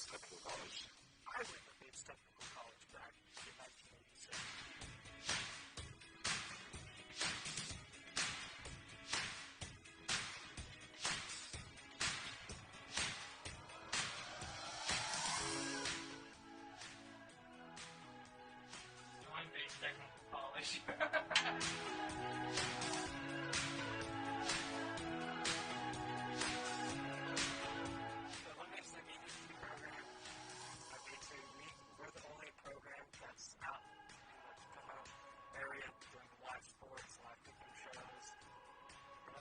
Bates Technical College? I went to Bates Technical College back in 1986. Join Bates Technical College. We're the only program that's out in the Tacoma area doing live sports, live cooking shows.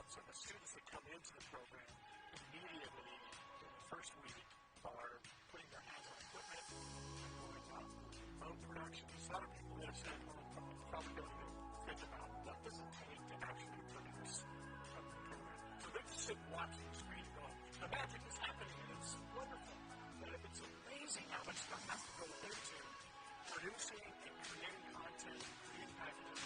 So the students that come into the program immediately in the first week are putting their hands on equipment and going out phone production. A lot of people that have said probably don't even think about what does it take to actually produce a program. So they're just sitting watching the screen going, the magic is happening and it's wonderful. But it's amazing how much stuff has to go into producing and creating content, creating packages.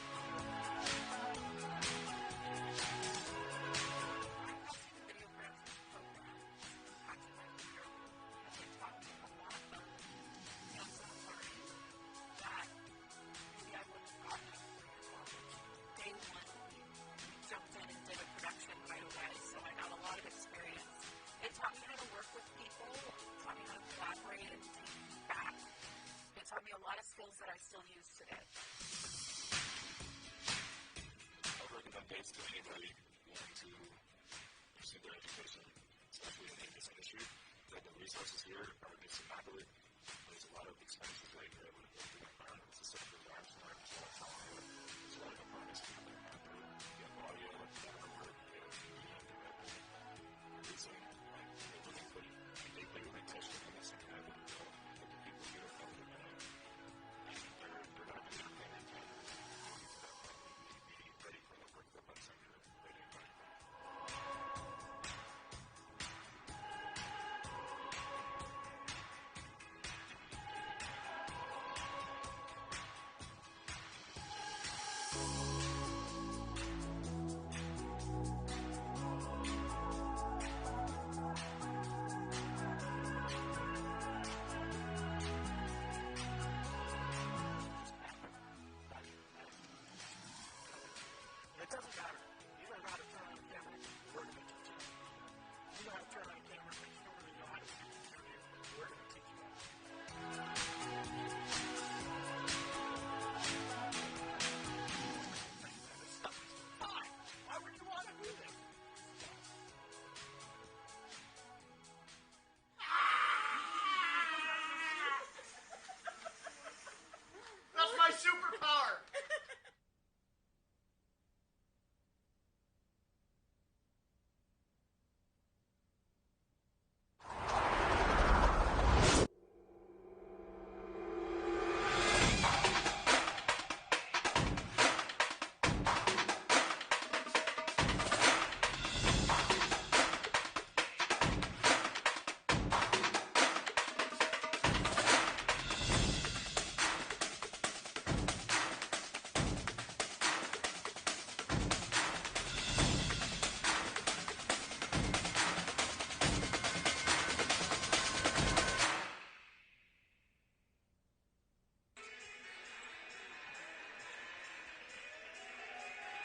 That I still use today. I would recommend Bates to anybody wanting to pursue their education, especially in this industry. That the resources here are just immaculate. There's a lot of experiences that you're able to go through. It's a separate live stream, there's a lot of software, there's a lot of components to the method. You have audio, camera work, you have producing, they're really pretty. They really touch the limits and have it go. But the people here are probably they're not just paying attention. Be ready for the work that lets them do ready and ready. It doesn't matter. You don't know how to turn on a camera, we're going to teach you. You know how to turn on a camera, but you don't really know how to teach you. We're going to teach you. This stuff is fine. Why would you want to do this? That's my superpower!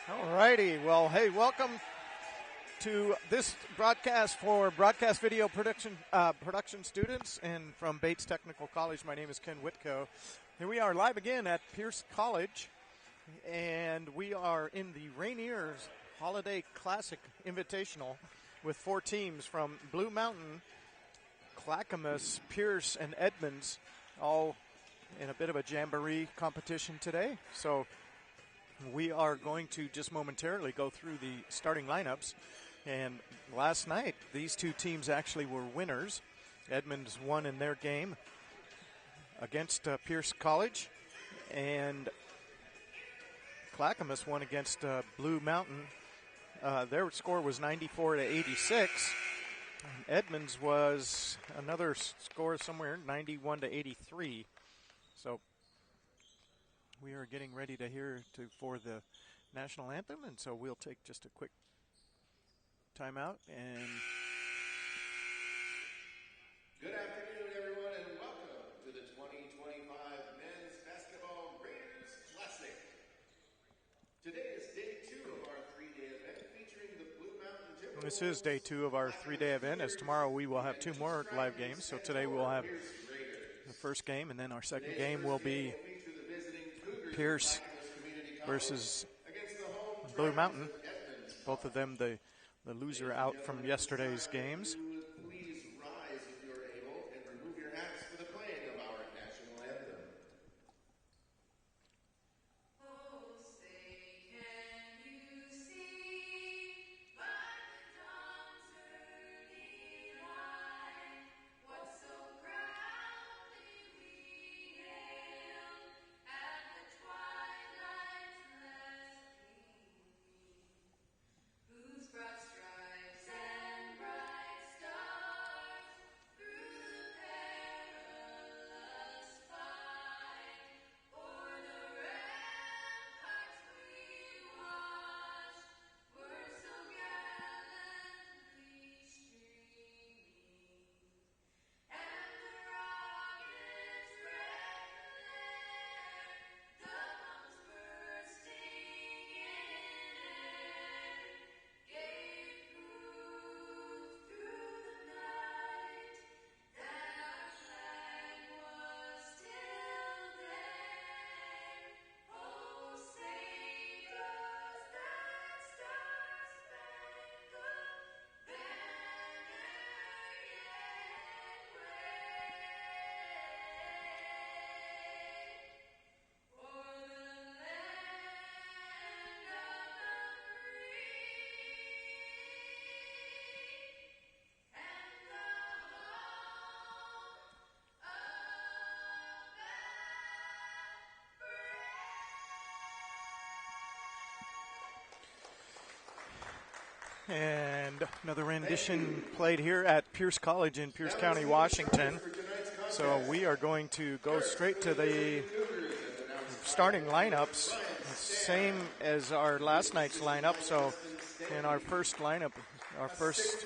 Alrighty, well, hey, welcome to this broadcast for broadcast video production students and from Bates Technical College. My name is Ken Whitko. Here we are live again at Pierce College, and we are in the Rainier's Holiday Classic Invitational with 4 teams from Blue Mountain, Clackamas, Pierce, and Edmonds, all in a bit of a jamboree competition today. So we are going to just momentarily go through the starting lineups. And last night, these 2 teams actually were winners. Edmonds won in their game against Pierce College, and Clackamas won against Blue Mountain. Their score was 94-86. Edmonds was another score somewhere, 91-83. So we are getting ready to hear for the national anthem, and so we'll take just a quick timeout. And good afternoon, everyone. This is day 2 of our 3-day event, as tomorrow we will have 2 more live games. So today we'll have the first game, and then our second game will be Pierce versus Blue Mountain. Both of them the loser out from yesterday's games. Please rise if you're able and remove your hats for the playing of our national anthem. And another rendition played here at Pierce College in Pierce County, Washington. So we are going to go straight to the starting lineups, same as our last night's lineup. So in our first lineup, our first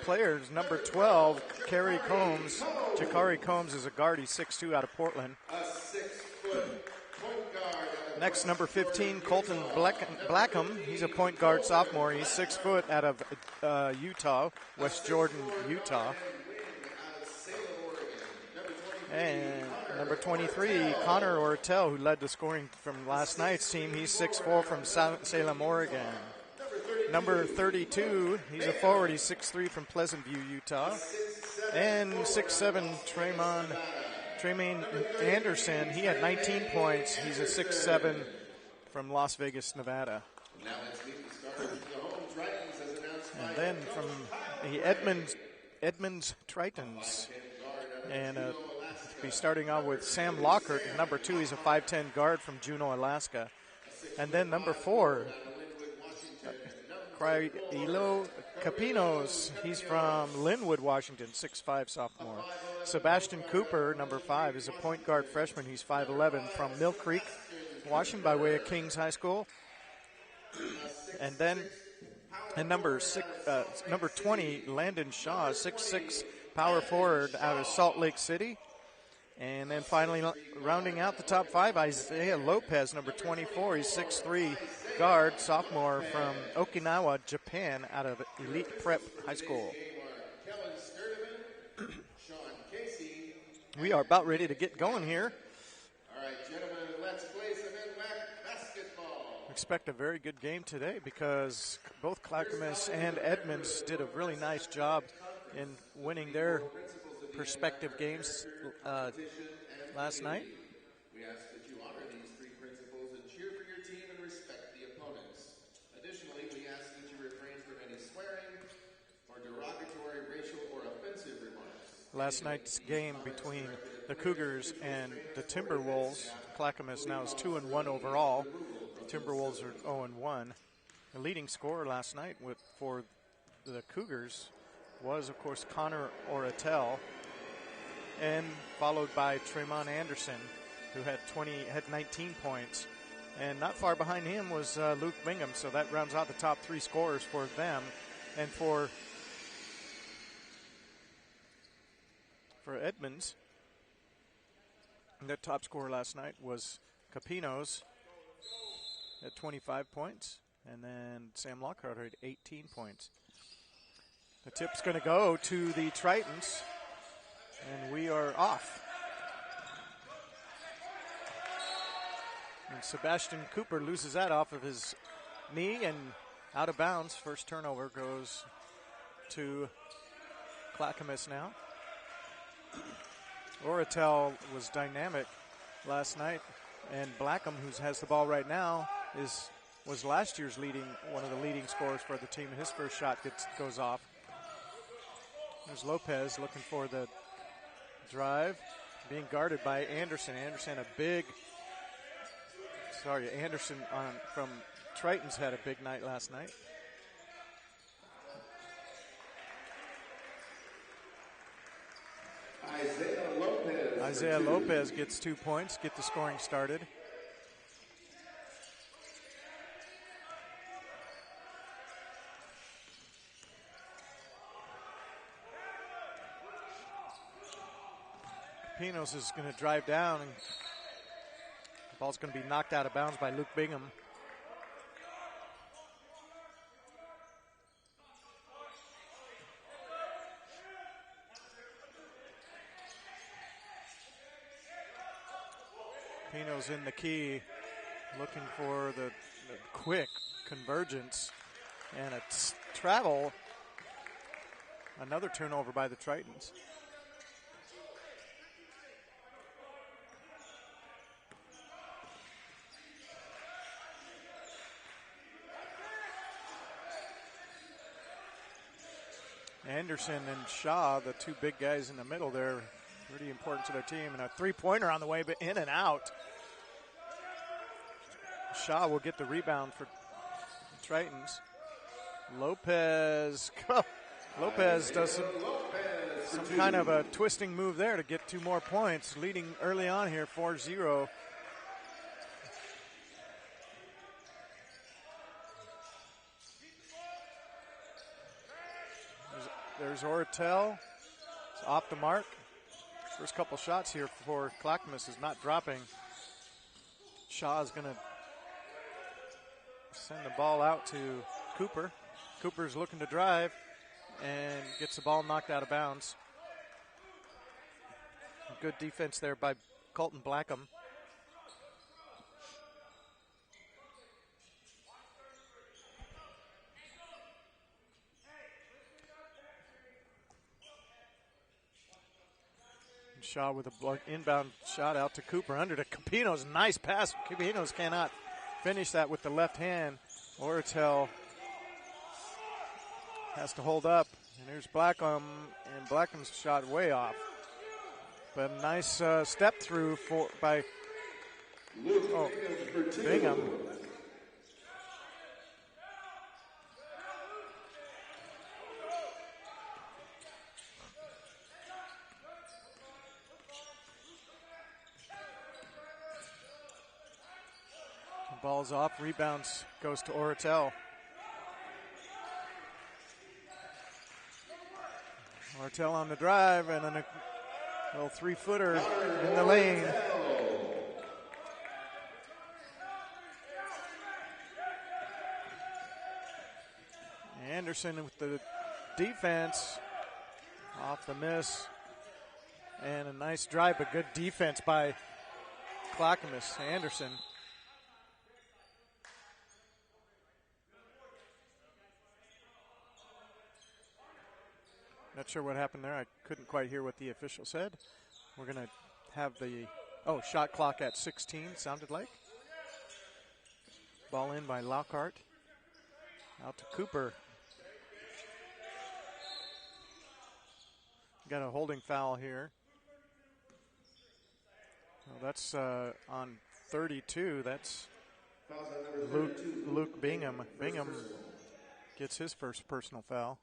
player is number 12, Jakari Combs. Jakari Combs is a guard. He's 6'2", out of Portland. Next, number 15, Colton Blackham. He's a point guard sophomore. He's 6 foot, out of Utah, West Jordan, Utah. And number 23, Connor Ortel, who led the scoring from last night's team. He's 6'4", from Salem, Oregon. Number 32, he's a forward. He's 6'3", from Pleasant View, Utah. And 6'7", Tremaine Anderson. He had 19 points. He's a 6'7", from Las Vegas, Nevada. And then from the Edmonds Tritons. And be starting out with Sam Lockhart, number 2. He's a 5'10" guard from Juneau, Alaska. And then number 4, Cryelo Capinos. He's from Linwood, Washington, 6'5", sophomore. Sebastian Cooper, number 5, is a point guard freshman. He's 5'11", from Mill Creek, Washington, by way of Kings High School. And then number 20, Landon Shaw, 6'6", power forward out of Salt Lake City. And then finally, rounding out the top 5, Isaiah Lopez, number 24. He's 6'3", guard, sophomore from Okinawa, Japan, out of Elite Prep High School. We are about ready to get going here. All right, gentlemen, let's play some NWAC basketball. Expect a very good game today because both Clackamas and Edmonds did a really nice job in winning their prospective games last night. We ask that you honor these 3 principles and cheer for your team and respect the opponents. Additionally, we ask that you refrain from any swearing or derogatory, racial, or offensive remarks. Last night's game between the Cougars and the Timberwolves, Clackamas now is 2-1 overall. The Timberwolves are 0-1. The leading scorer last night for the Cougars was, of course, Connor Ortel, and followed by Tremont Anderson, who had 19 points. And not far behind him was Luke Bingham, so that rounds out the top 3 scorers for them. And for Edmonds, the top scorer last night was Capinos at 25 points. And then Sam Lockhart had 18 points. The tip's going to go to the Tritons, and we are off. And Sebastian Cooper loses that off of his knee and out of bounds. First turnover goes to Clackamas now. Oratel was dynamic last night, and Blackham, who has the ball right now, was last year's one of the leading scorers for the team. His first shot goes off. There's Lopez looking for the drive, being guarded by Anderson. Anderson from Tritons had a big night last night. Isaiah Lopez gets 2 points, get the scoring started. Pinos is going to drive down, and the ball's going to be knocked out of bounds by Luke Bingham. Pinos in the key, looking for the quick convergence and a travel. Another turnover by the Tritons. Anderson and Shaw, the two big guys in the middle there, pretty important to their team. And a three-pointer on the way, but in and out. Shaw will get the rebound for the Tritons. Lopez does some kind of a twisting move there to get 2 more points, leading early on here 4-0. There's Oratel. It's off the mark. First couple shots here for Clackamas is not dropping. Shaw is going to send the ball out to Cooper. Cooper's looking to drive and gets the ball knocked out of bounds. Good defense there by Colton Blackham. Shaw with an inbound shot out to Cooper under to Capinos. Nice pass. Capinos cannot finish that with the left hand. Oratel has to hold up. And here's Blackham, and Blackham's shot way off. But a nice step through by Bingham. Ball's off, rebounds goes to Oratel. Oratel on the drive, and then a little 3-footer in the lane. Anderson with the defense, off the miss, and a nice drive, but good defense by Clackamas. Anderson. Not sure what happened there. I couldn't quite hear what the official said. We're going to have the shot clock at 16, sounded like. Ball in by Lockhart. Out to Cooper. Got a holding foul here. Well, that's on 32. That's Luke Bingham. Bingham gets his first personal foul.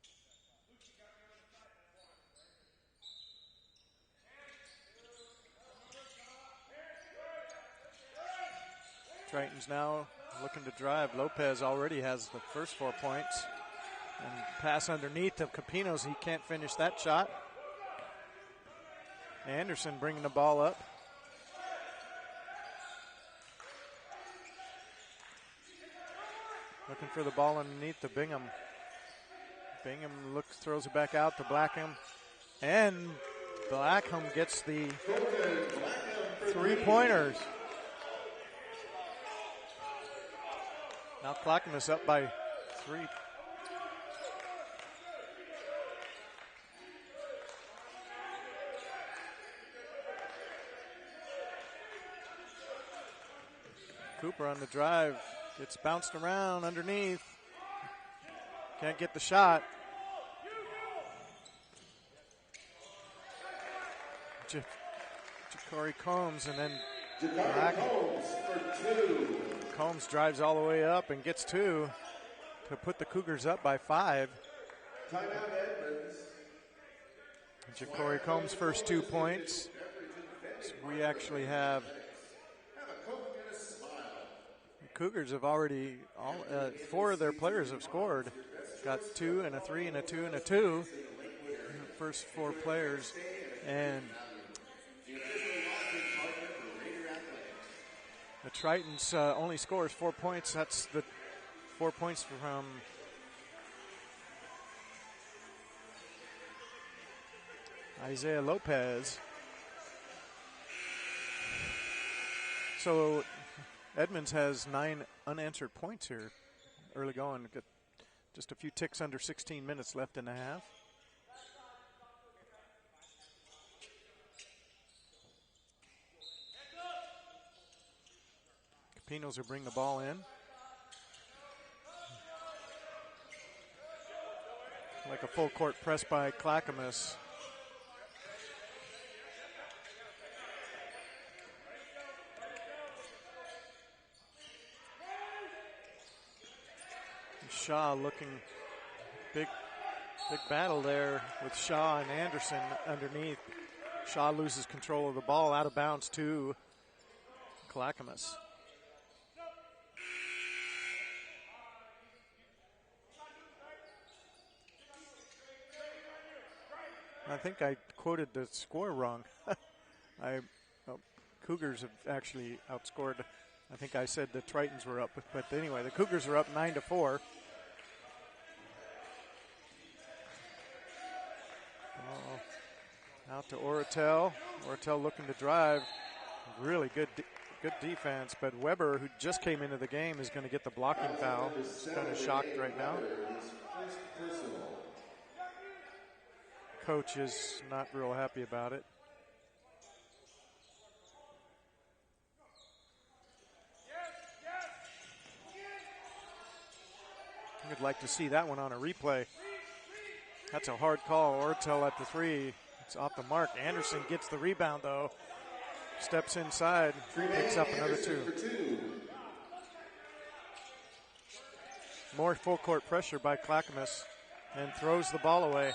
Tritons now looking to drive. Lopez already has the first 4 points. And pass underneath of Capinos. He can't finish that shot. Anderson bringing the ball up. Looking for the ball underneath to Bingham. Bingham throws it back out to Blackham. And Blackham gets the 3-pointers. Now Clackamas up by 3. Cooper on the drive. Gets bounced around underneath. Can't get the shot. Ja'Cory Combs and then Combs drives all the way up and gets 2 to put the Cougars up by 5. Timeout Edmonds. Ja'Cory Combs' first 2 points. So we actually have the Cougars have already 4 of their players have scored. Got 2 and a 3 and a 2 and a 2. The first 4 players. And the Tritons only scores 4 points. That's the 4 points from Isaiah Lopez. So Edmonds has 9 unanswered points here early going. Got just a few ticks under 16 minutes left in the half. Capinos will bring the ball in. Like a full court press by Clackamas. Shaw looking big battle there with Shaw and Anderson underneath. Shaw loses control of the ball, out of bounds to Clackamas. I think I quoted the score wrong. Cougars have actually outscored. I think I said the Tritons were up, but anyway, the Cougars are up 9-4. Out to Oratel. Oratel looking to drive. Really good defense, but Weber, who just came into the game, is going to get the blocking foul. He's kind of shocked right now. Coach is not real happy about it. I'd like to see that one on a replay. That's a hard call. Oratel at the 3. It's off the mark. Anderson gets the rebound, though. Steps inside. Picks up another 2. More full court pressure by Clackamas and throws the ball away.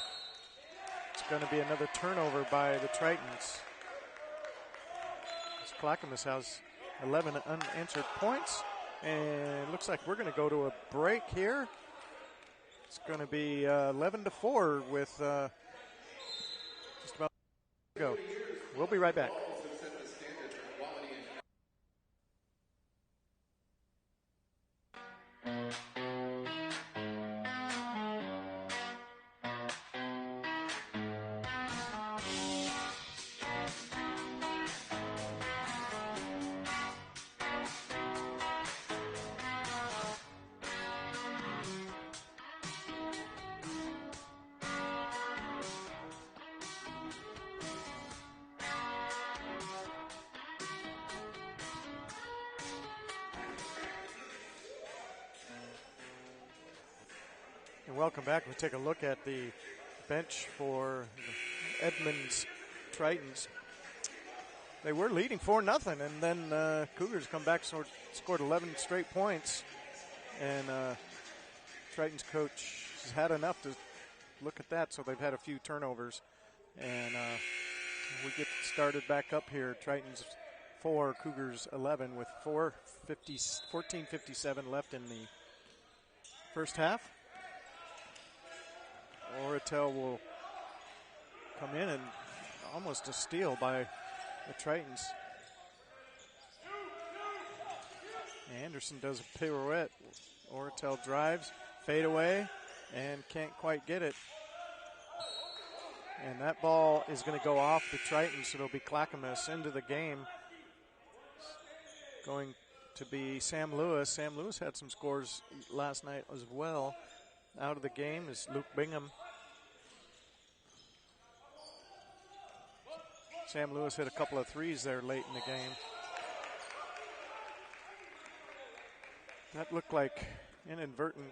It's going to be another turnover by the Tritons. Clackamas has 11 unanswered points. And it looks like we're going to go to a break here. It's going to be 11-4 with just about to go. We'll be right back. Welcome back. We'll take a look at the bench for the Edmonds Tritons. They were leading 4-0, and then Cougars come back, scored 11 straight points. And Tritons coach has had enough to look at that, so they've had a few turnovers. And we get started back up here. Tritons 4, Cougars 11 with 14:57 left in the first half. Oratel will come in and almost a steal by the Tritons. Anderson does a pirouette. Ortel drives, fade away, and can't quite get it. And that ball is going to go off the Tritons. It'll be Clackamas into the game. Going to be Sam Lewis. Sam Lewis had some scores last night as well. Out of the game is Luke Bingham. Sam Lewis hit a couple of threes there late in the game. That looked like inadvertent.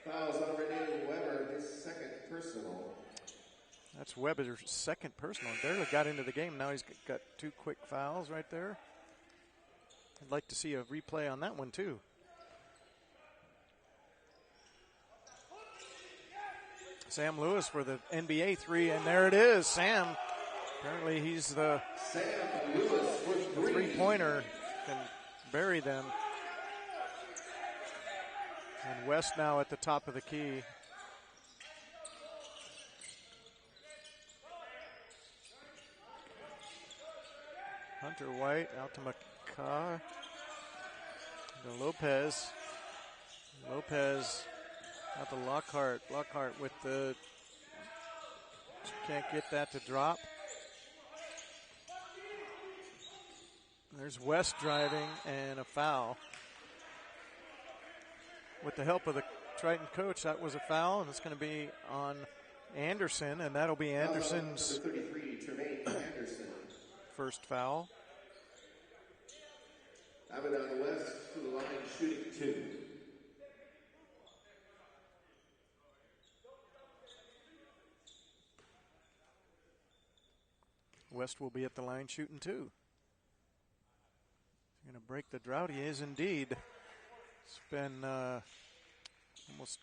Fouls on Renee Weber, his second personal. That's Weber's second personal. Barely got into the game. Now he's got 2 quick fouls right there. I'd like to see a replay on that one too. Sam Lewis for the NBA 3, and there it is. Sam, apparently he's the three-pointer, can bury them. And West now at the top of the key. Hunter White out to McCaw. To Lopez. Lopez out to Lockhart. Lockhart with the, can't get that to drop. There's West driving and a foul. With the help of the Triton coach, that was a foul, and it's going to be on Anderson, and that'll be Anderson's 33, Tremaine Anderson. first foul. Abaddon West to the line, shooting 2. West will be at the line shooting 2. He's going to break the drought. He is indeed. It's been almost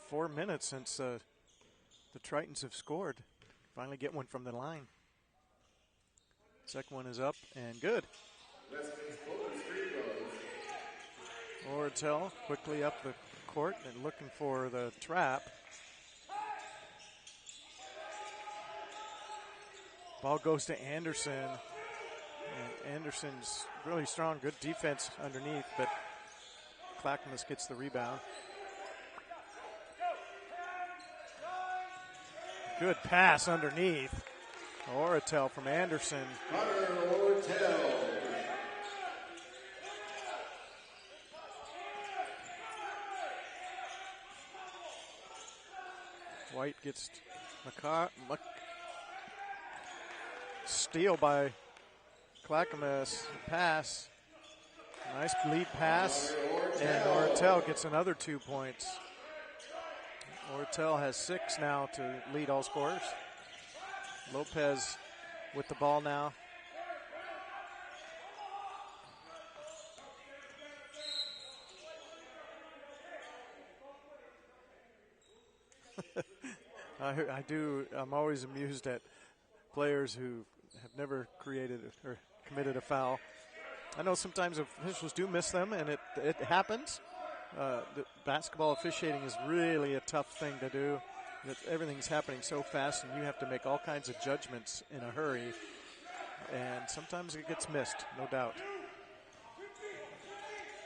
4 minutes since the Tritons have scored. Finally get one from the line. Second one is up and good. Ortel quickly up the court and looking for the trap. Ball goes to Anderson. And Anderson's really strong, good defense underneath, but Clackamas gets the rebound. Good pass underneath. Ortel from Anderson. Connor Ortel. White gets steal by Clackamas. Pass. Nice lead pass. And Ortel gets another 2 points. Ortel has 6 now to lead all scorers. Lopez with the ball now. I'm always amused at players who have never created or committed a foul. I know sometimes officials do miss them, and it happens. The basketball officiating is really a tough thing to do. Everything's happening so fast, and you have to make all kinds of judgments in a hurry. And sometimes it gets missed, no doubt.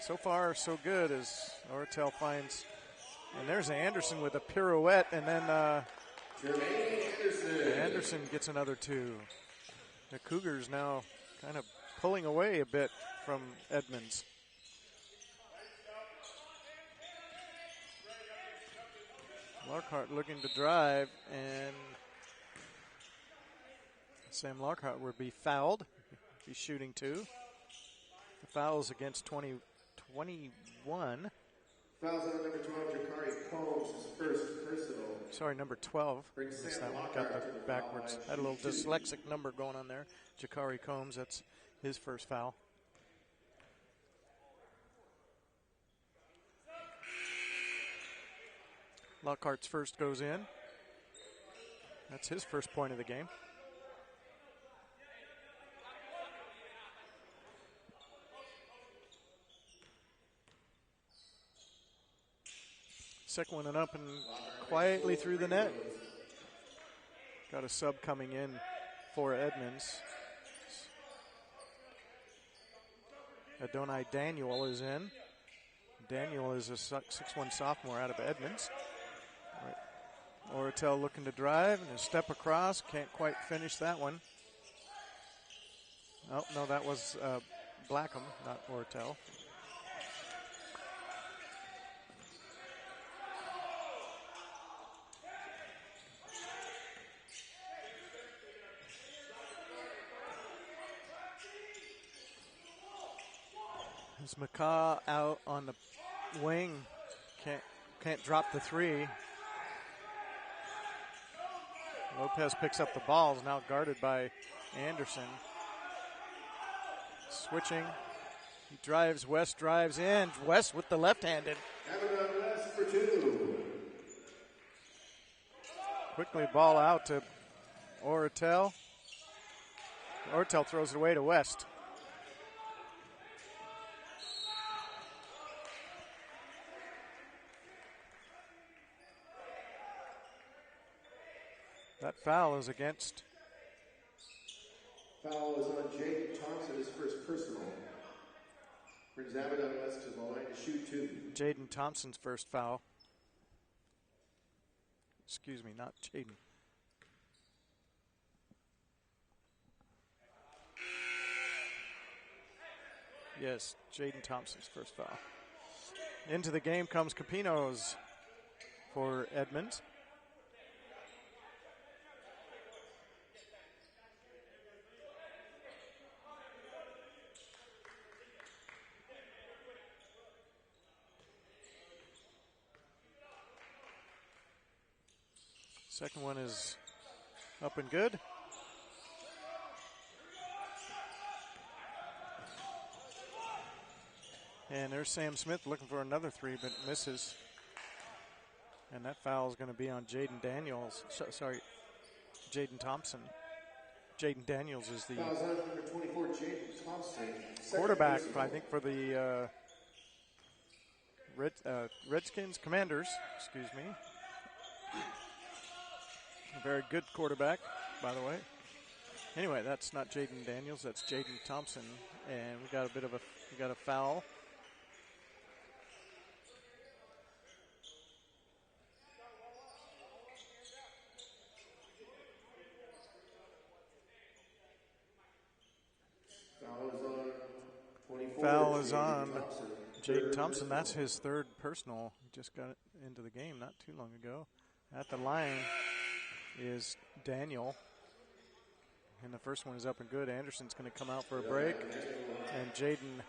So far, so good as Ortel finds. And there's Anderson with a pirouette, and then Anderson gets another 2. The Cougars now kind of pulling away a bit from Edmonds. Lockhart looking to drive, and Sam Lockhart will be fouled. He's shooting 2. The foul is against 21. Fouls on number 12, Jakari Combs, his first personal. Sorry, number 12. Missed that one. Got the backwards. Had a little dyslexic number going on there. Jakari Combs, that's his first foul. Lockhart's first goes in. That's his first point of the game. Second one and up and quietly through the net. Got a sub coming in for Edmonds. Adonai Daniel is in. Daniel is a 6'1" sophomore out of Edmonds. Oratel looking to drive and a step across. Can't quite finish that one. Oh, no, that was Blackham, not Oratel. As McCaw out on the wing, can't drop the three. Lopez picks up the ball, is now guarded by Anderson. Switching, he drives, West drives in. West with the left-handed. West for two. Quickly ball out to Oratel. Oratel throws it away to West. That foul is against. Foul is on Jaden Thompson, his first personal. Brings Abaddon West to the line to shoot two. Jaden Thompson's first foul. Excuse me, not Jaden. Yes, Jaden Thompson's first foul. Into the game comes Capinos for Edmonds. Second one is up and good. And there's Sam Smith looking for another three, but misses. And that foul is going to be on Jaden Daniels. Jaden Thompson. Jaden Daniels is the number 24, Jaden Thompson. quarterback, I think, for the Redskins, Commanders, excuse me. A very good quarterback, by the way. Anyway, that's not Jaden Daniels, that's Jaden Thompson. And we got a foul. Foul is on Jaden Thompson. That's his third personal. He just got into the game not too long ago. At the line is Daniel. And the first one is up and good. Anderson's going to come out for a break. And Jaden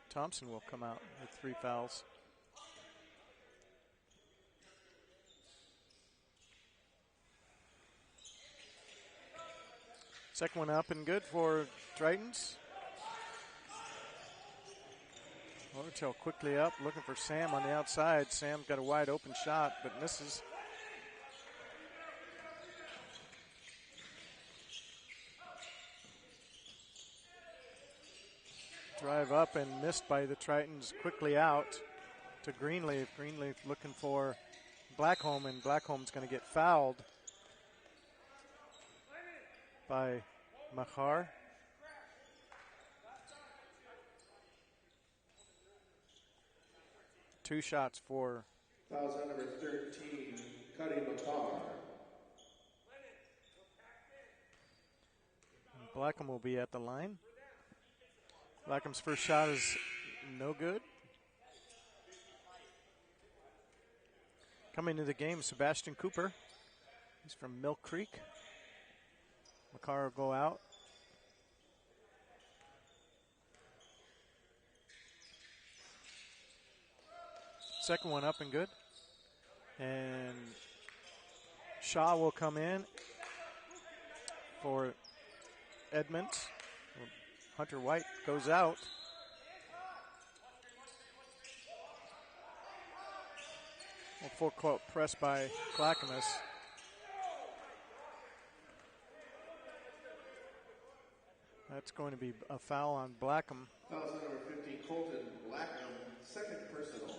Thompson will come out with three fouls. Second one up and good for Tritons. Oratel quickly up, looking for Sam on the outside. Sam got a wide open shot, but misses. Drive up and missed by the Tritons. Quickly out to Greenleaf. Greenleaf looking for Blackholm, and Blackholm's going to get fouled by Mahar. Two shots for fouls on number 13, Cuddy Mahar. Blackham will be at the line. Blackham's first shot is no good. Coming to the game, Sebastian Cooper. He's from Mill Creek. McCarr will go out. Second one up and good. And Shaw will come in for Edmonds. Hunter White goes out. A full court press by Clackamas. That's going to be a foul on Blackham. Fouls on number 15, Colton Blackham, second personal.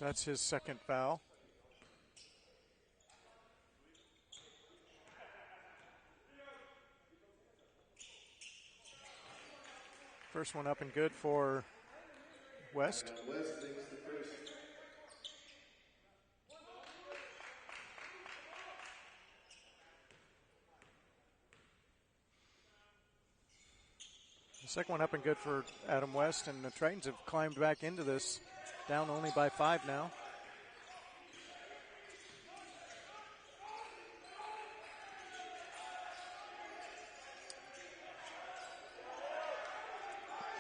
That's his second foul. First one up and good for West. West makes the first. The second one up and good for Adam West, and the Tritons have climbed back into this, down only by 5 now.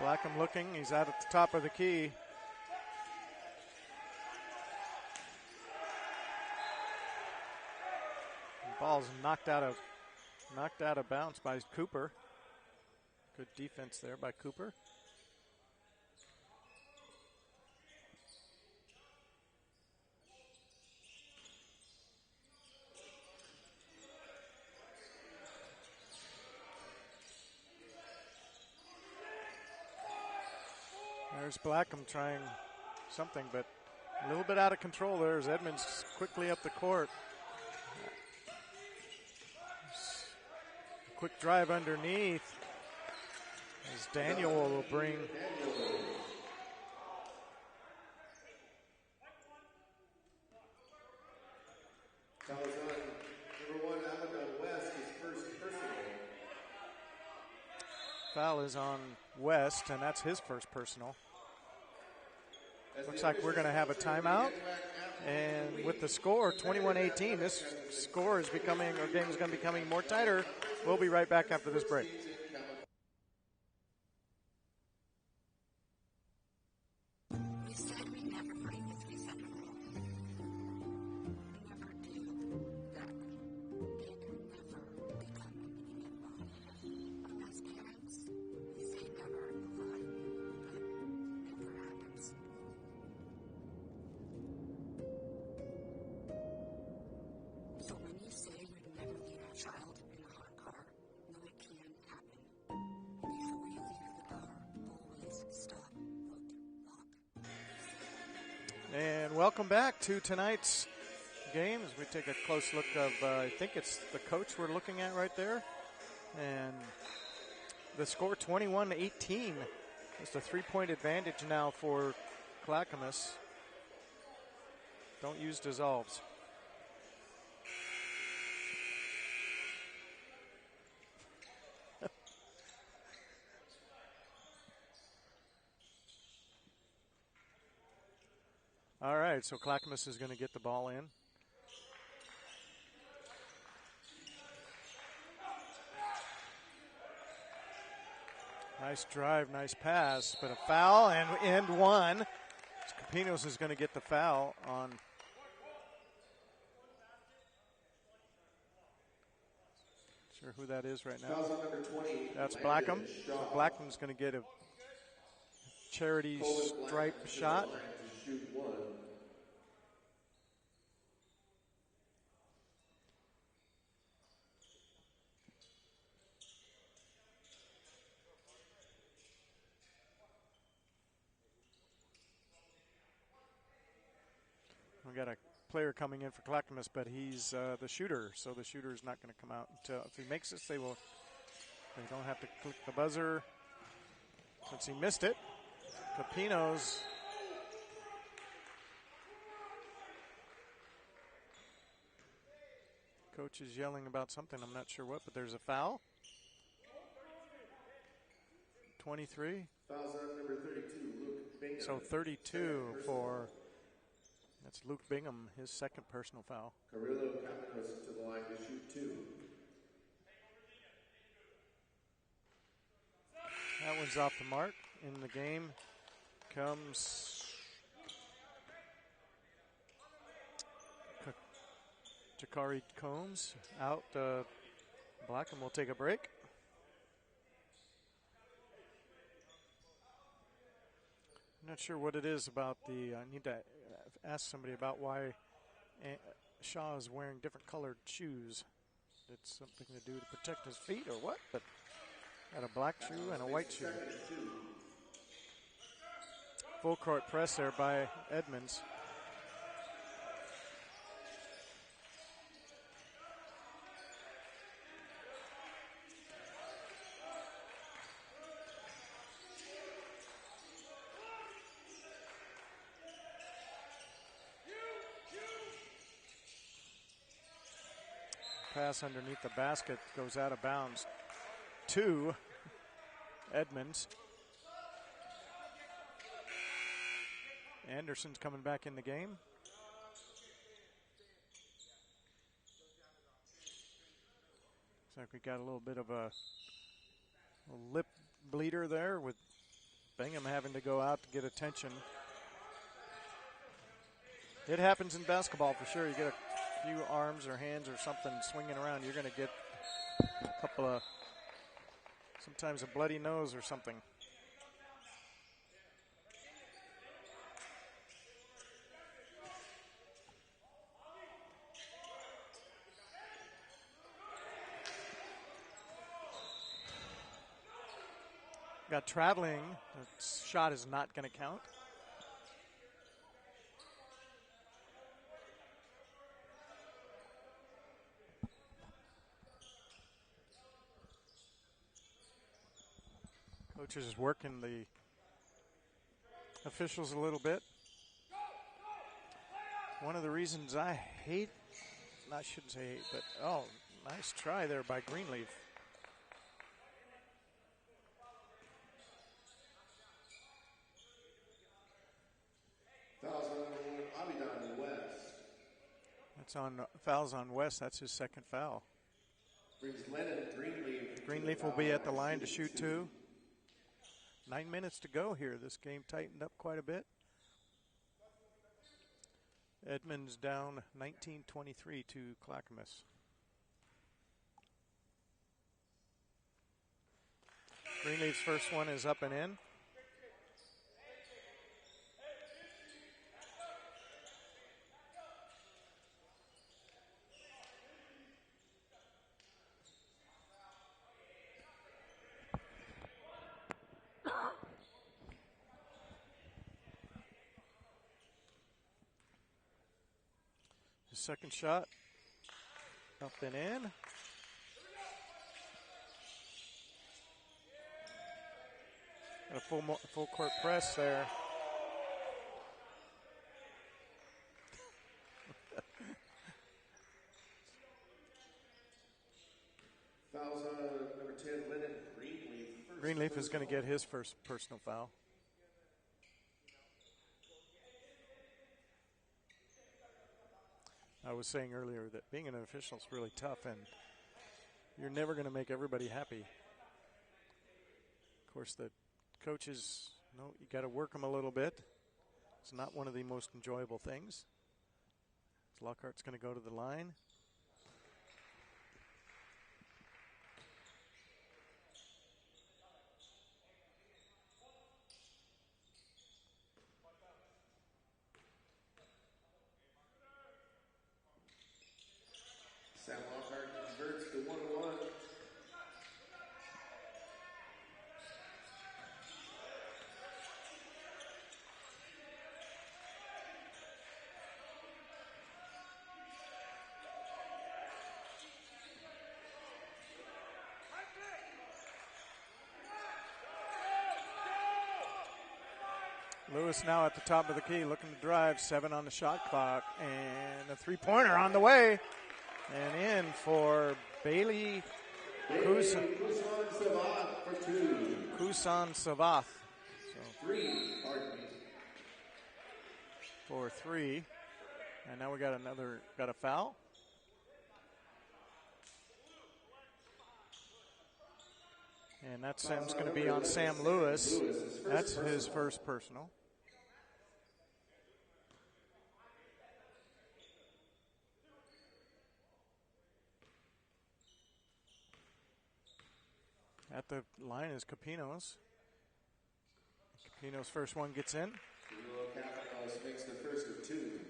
Blackham looking, he's out at the top of the key. The ball's knocked out of bounds by Cooper. Good defense there by Cooper. There's Blackham trying something, but a little bit out of control there as Edmonds quickly up the court. Quick drive underneath as Daniel will bring. Foul is on West, and that's his first personal. Looks like we're going to have a timeout. And with the score, 21-18, this score is becoming, our game is going to be becoming more tighter. We'll be right back after this break. We said we'd never break the 3-second rule. We never do that. It never become a meaning bond. But as parents, we say never a lot, but never happens. So when you say you'd never leave your child in a hot car, know it can happen. Before you leave the car, always stop, look, lock. And welcome back to tonight's game as we take a close look of, I think it's the coach we're looking at right there. And the score 21-18. It's a 3-point advantage now for Clackamas. Don't use dissolves. All right, so Clackamas is going to get the ball in. Nice drive, nice pass, but a foul and end one. Capinos is going to get the foul on. Sure who that is right now. That's Blackham. So Blackham's going to get a charity stripe shot. We got a player coming in for Clackamas, but he's the shooter, so the shooter is not going to come out until if he makes this. They will. They don't have to click the buzzer since he missed it. Capinos. Coach is yelling about something. I'm not sure what, but there's a foul. 23. Fouls on number 32, Luke Bingham. So 32 for. That's Luke Bingham, his second personal foul. Carrillo Capinos to the line to shoot 2. That one's off the mark. In the game comes Jakari Combs out. Blackham will take a break. I'm not sure what it is about the. I need to ask somebody about why Shaw is wearing different colored shoes. It's something to do to protect his feet or what? But got a black shoe and a white shoe. Full court press there by Edmonds. pass underneath the basket, goes out of bounds to Edmonds. Anderson's coming back in the game. Looks like we got a little bit of a lip bleeder there with Bingham having to go out to get attention. It happens in basketball for sure. You get a few arms or hands or something swinging around, you're going to get a couple of, sometimes a bloody nose or something. Got traveling. That shot is not going to count. Coach is working the officials a little bit. One of the reasons I hate, I shouldn't say hate, but oh, nice try there by Greenleaf. Fouls on number 1, Abidan West. That's on fouls on West. That's his second foul. Brings Lennon Greenleaf. Greenleaf will be at the line to shoot 2. 9 minutes to go here. This game tightened up quite a bit. Edmonds down 19-23 to Clackamas. Greenleaf's first one is up and in. His second shot up and in. Got a full court press there. Fouls on number 10, Lennon Greenleaf. Greenleaf is going to get his first personal foul. I was saying earlier that being an official is really tough, and you're never going to make everybody happy. Of course, the coaches, you got to work them a little bit. It's not one of the most enjoyable things. Lockhart's going to go to the line. Sam Lockhart converts to 1-1. Lewis now at the top of the key, looking to drive. 7 on the shot clock, and a three-pointer on the way. And in for Bailey Kusan Savath for 2. Kusan Savath. So 3, pardon me. for 3. And now we got a foul. And that's going to be on Sam Lewis. That's his first personal. At the line is Capinos. Capinos' first one gets in. Clackamas makes the first of 2.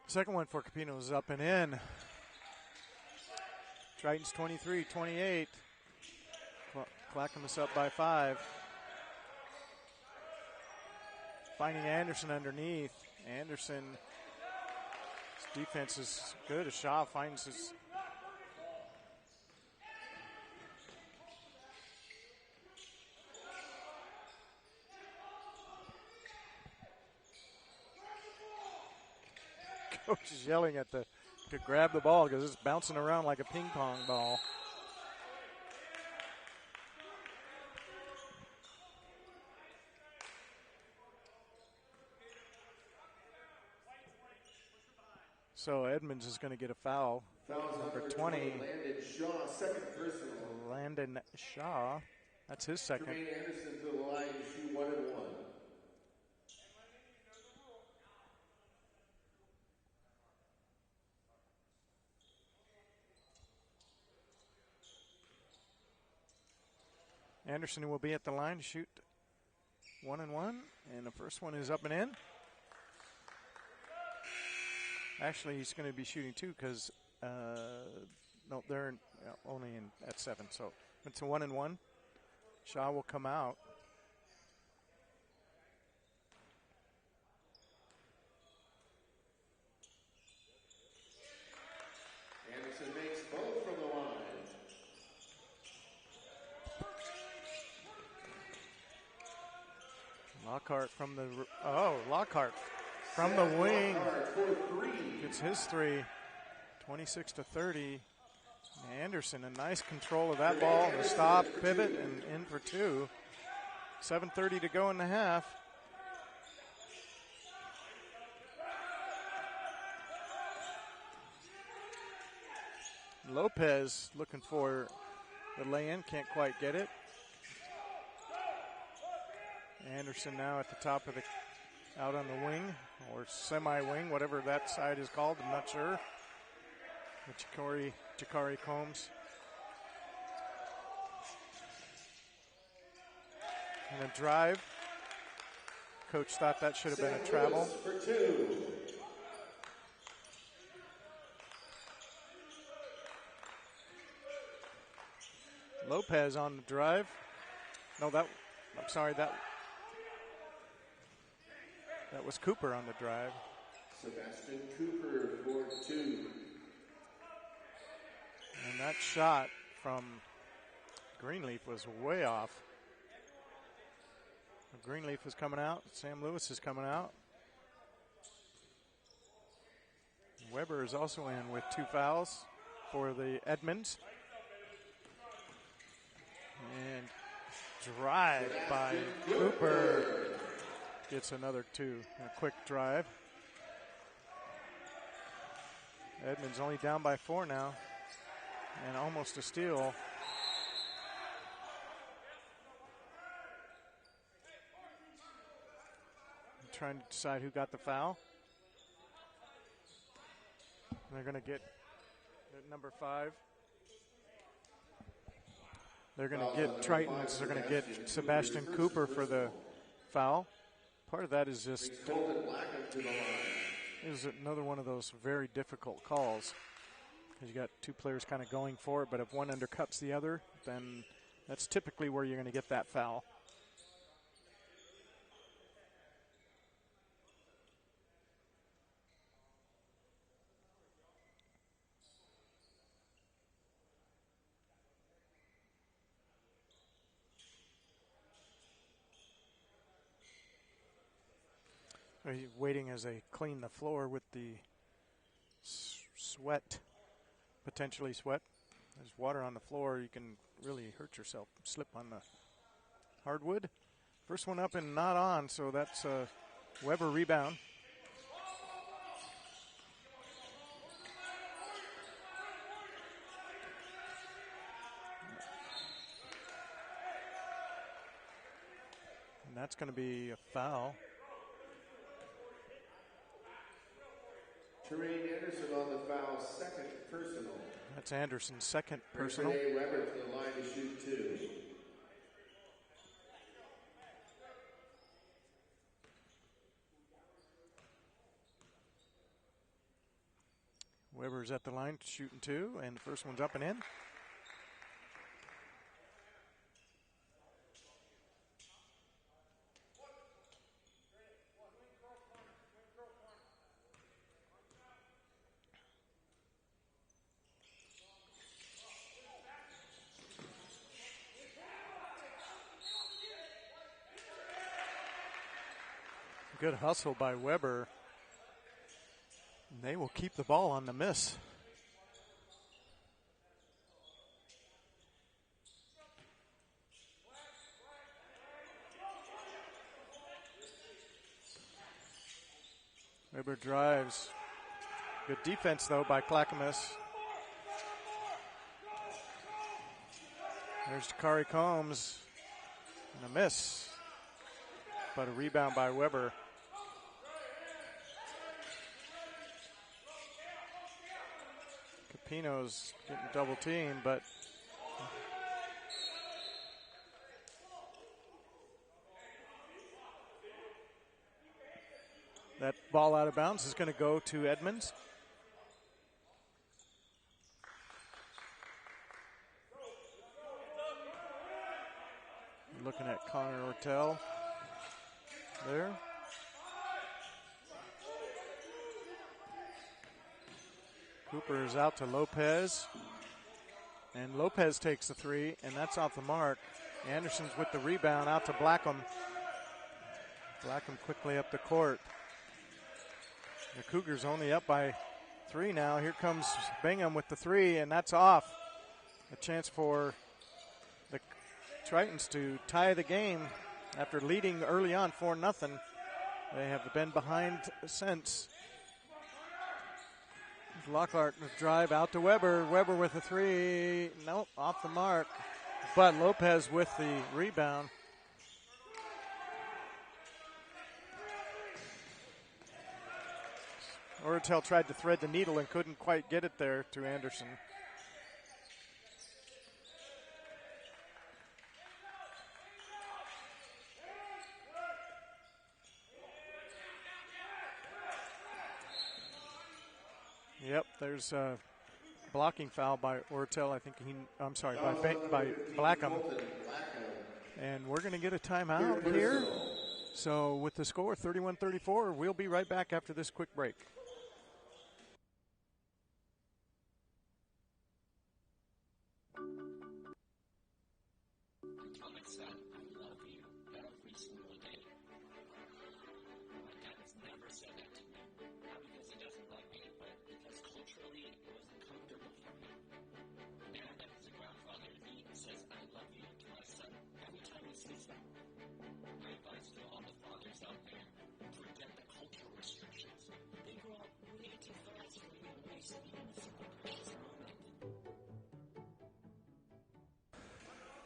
Second one for Capinos is up and in. Tritons 23-28. Clackamas up by 5. Finding Anderson underneath. Anderson, his defense is good. Shaw finds his Coach is yelling at to grab the ball because it's bouncing around like a ping pong ball. So Edmonds is going to get a foul. Number 20. Landon Shaw, second personal. Landon Shaw. That's his second. Jermaine Anderson to the line to shoot 1 and 1. Anderson will be at the line to shoot 1 and 1. And the first one is up and in. Actually, he's going to be shooting 2 because, no, they're only in at 7. So it's a 1 and 1. Shaw will come out. Anderson makes both from the line. Lockhart from the, Lockhart from the wing. Gets his 3, 26-30. Anderson, a nice control of that ball. The stop, pivot, and in for 2. 7:30 to go in the half. Lopez looking for the lay-in, can't quite get it. Anderson now at the top of the, out on the wing, or semi-wing, whatever that side is called, I'm not sure. With Jakari Combs. And a drive. Coach thought that should have been a travel. For 2. Lopez on the drive. No, that was Cooper on the drive. Sebastian Cooper for 2. And that shot from Greenleaf was way off. Greenleaf is coming out. Sam Lewis is coming out. Weber is also in with 2 fouls for the Edmonds. And drive by Cooper. Gets another 2. A quick drive. Edmonds only down by 4 now. And almost a steal. Trying to decide who got the foul. They're going to get number 5. They're going to get Triton's. They're going to get Sebastian Cooper for the foul. Part of that is just is another one of those very difficult calls. Because you got 2 players kind of going for it, but if one undercuts the other, then that's typically where you're going to get that foul. Waiting as they clean the floor with the sweat, potentially sweat. There's water on the floor. You can really hurt yourself, slip on the hardwood. First one up and not on, so that's a Weber rebound. And that's going to be a foul. Jermaine Anderson on the foul, second personal. That's Anderson's second personal. Renee Weber to the line to shoot 2. Weber's at the line shooting 2, and the first one's up and in. Good hustle by Weber. They will keep the ball on the miss. Weber drives. Good defense, though, by Clackamas. There's Takari Combs. And a miss. But a rebound by Weber. Capino's getting double teamed, but that ball out of bounds is going to go to Edmonds. Looking at Connor Ortel there. Cooper is out to Lopez. And Lopez takes the three, and that's off the mark. Anderson's with the rebound out to Blackham. Blackham quickly up the court. The Cougars only up by 3 now. Here comes Bingham with the three, and that's off. A chance for the Tritons to tie the game after leading early on 4-0. They have been behind since. Lockhart with drive out to Weber. Weber with a three. Nope, off the mark. But Lopez with the rebound. Ortel tried to thread the needle and couldn't quite get it there to Anderson. Yep, there's a blocking foul by Ortel. I think by Blackham. And we're going to get a timeout here. So with the score 31-34, we'll be right back after this quick break.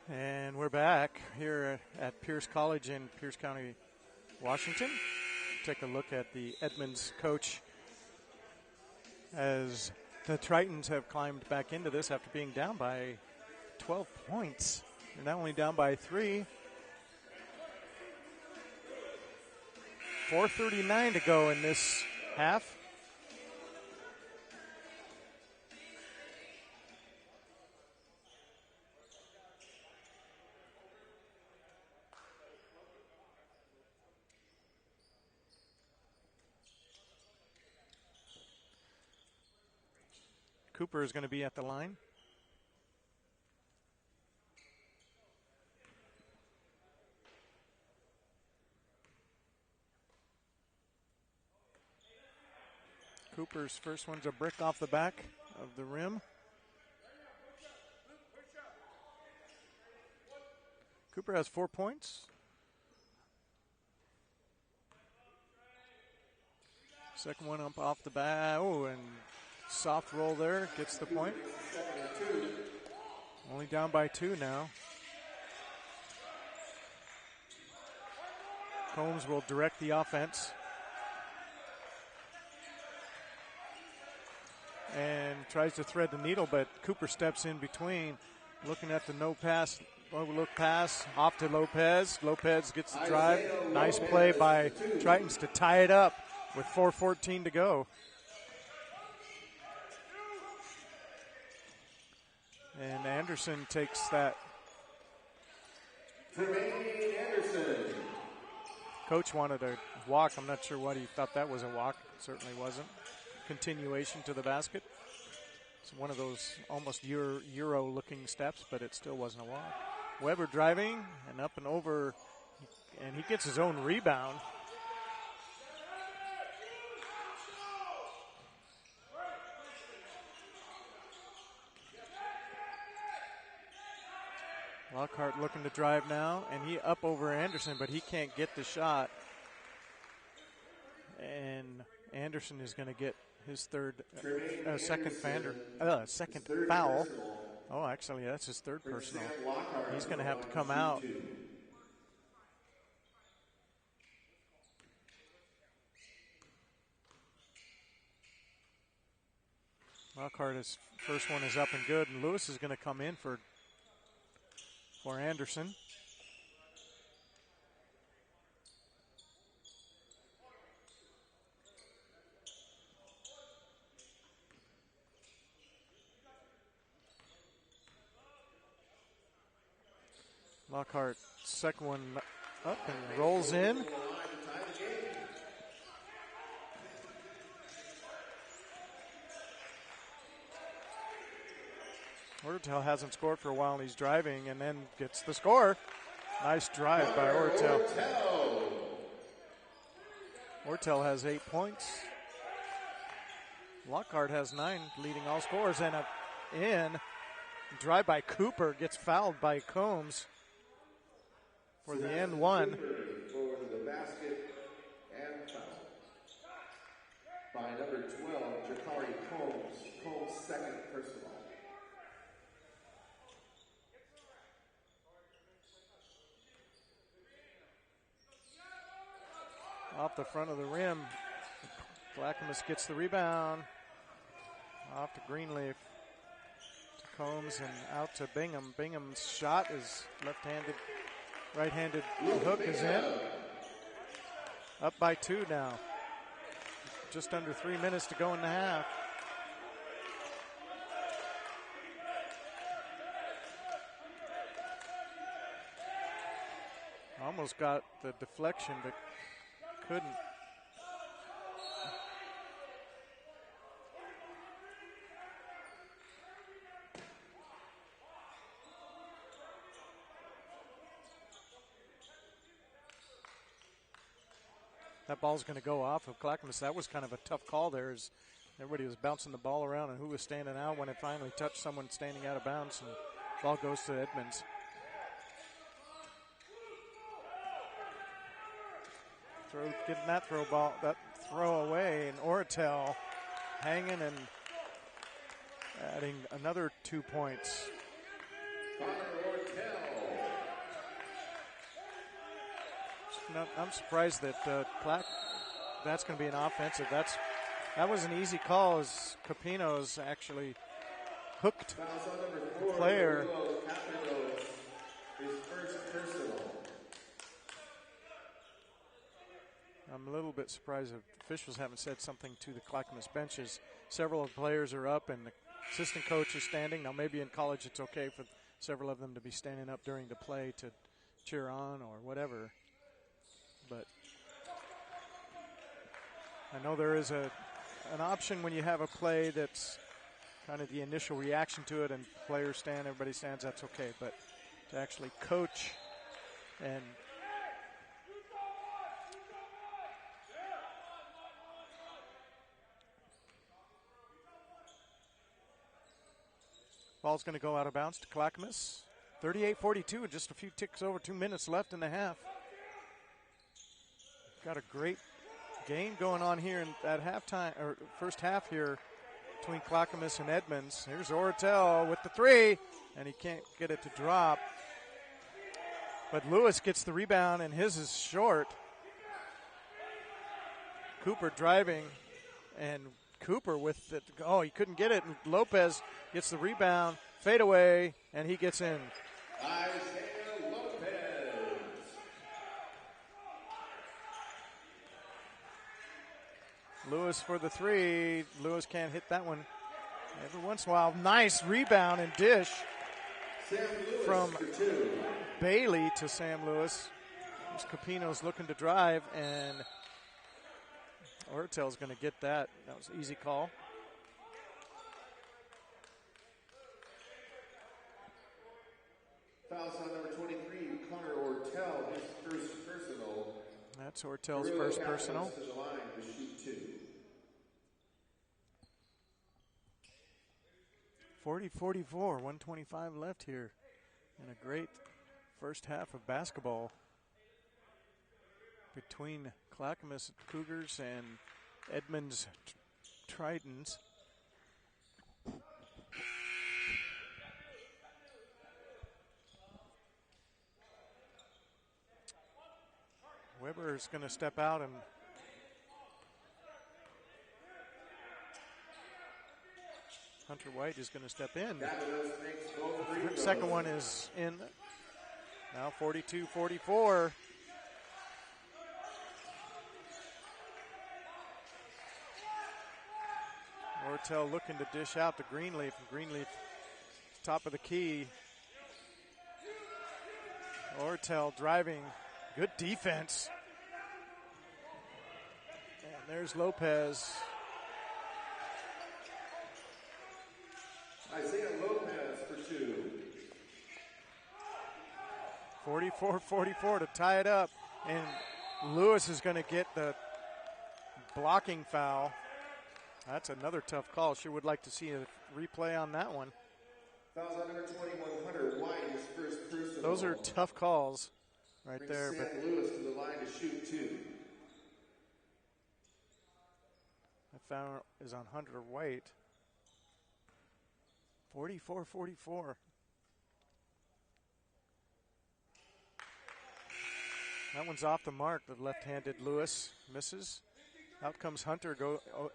And we're back here at Pierce College in Pierce County, Washington. Take a look at the Edmonds coach as the Tritons have climbed back into this after being down by 12 points. They're now only down by 3. 4:39 to go in this half. Cooper is going to be at the line. Cooper's first one's a brick off the back of the rim. Cooper has 4 points. Second one up off the bat. Oh, and soft roll there, gets the point. Only down by 2 now. Combs will direct the offense. And tries to thread the needle, but Cooper steps in between. Looking at the no pass, overlook pass, off to Lopez. Lopez gets the drive. Nice play by Tritons to tie it up with 4:14 to go. And Anderson takes that. Jermaine Anderson. Coach wanted a walk. I'm not sure what he thought that was a walk. It certainly wasn't. Continuation to the basket. It's one of those almost Euro-looking steps, but it still wasn't a walk. Weber driving and up and over, and he gets his own rebound. Lockhart looking to drive now, and he up over Anderson, but he can't get the shot. And Anderson is going to get his second foul. Oh, actually, that's his third personal. He's going to have to come out. Lockhart, his first one is up and good, and Lewis is going to come in for Anderson. Lockhart, second one up and rolls in. Ortel hasn't scored for a while, and he's driving and then gets the score. Nice drive by Ortel. Ortel has 8 points. Lockhart has 9, leading all scorers, and in. Drive by Cooper, gets fouled by Combs for the end one. For the basket and foul by number 12, Jakari Combs. Combs' second personal. Off the front of the rim, Clackamas gets the rebound. Off to Greenleaf. Combs and out to Bingham. Bingham's shot is left-handed, right-handed hook is in. Up by 2 now. Just under 3 minutes to go in the half. Almost got the deflection, but couldn't. That ball's going to go off of Clackamas. That was kind of a tough call there, as everybody was bouncing the ball around and who was standing out when it finally touched someone standing out of bounds, and the ball goes to Edmonds. Getting that throw away, and Ortel hanging and adding another 2 points. I'm surprised that that's going to be an offensive. That was an easy call, as Capino's actually hooked the player. I'm a little bit surprised that officials haven't said something to the Clackamas benches. Several of the players are up, and the assistant coach is standing. Now, maybe in college it's okay for several of them to be standing up during the play to cheer on or whatever. But I know there is an option when you have a play that's kind of the initial reaction to it and players stand, everybody stands, that's okay. But to actually coach and ball's going to go out of bounds to Clackamas. 38-42, just a few ticks over 2 minutes left in the half. Got a great game going on here at halftime, or first half here, between Clackamas and Edmonds. Here's Ortel with the 3, and he can't get it to drop. But Lewis gets the rebound, and his is short. Cooper driving, and Cooper with it. Oh, he couldn't get it, and Lopez gets the rebound, fade away, and he gets in. Lewis for the 3. Lewis can't hit that one. Every once in a while, nice rebound and dish from Bailey to Sam Lewis. Capino's looking to drive, and Ortel's going to get that. That was an easy call. Foul on number 23, Connor Ortel, his first personal. That's Ortel's first personal. To the line to shoot 2. 40-44, 125 left here. And a great first half of basketball between Clackamas Cougars and Edmonds Tritons. Weber is going to step out, and Hunter White is going to step in. The second one is in. Now 42-44. Ortel looking to dish out to Greenleaf, and Greenleaf top of the key. Ortel driving, good defense. And there's Lopez. Isaiah Lopez for two. 44-44 to tie it up. And Lewis is going to get the blocking foul. That's another tough call. Sure would like to see a replay on that one. Fouls on number 21, Hunter White, his first personal. Those are tough calls right Brings there. Sam But Lewis to the line to shoot two. that foul is on Hunter White. 44-44. That one's off the mark. The left-handed Lewis misses. Out comes Hunter.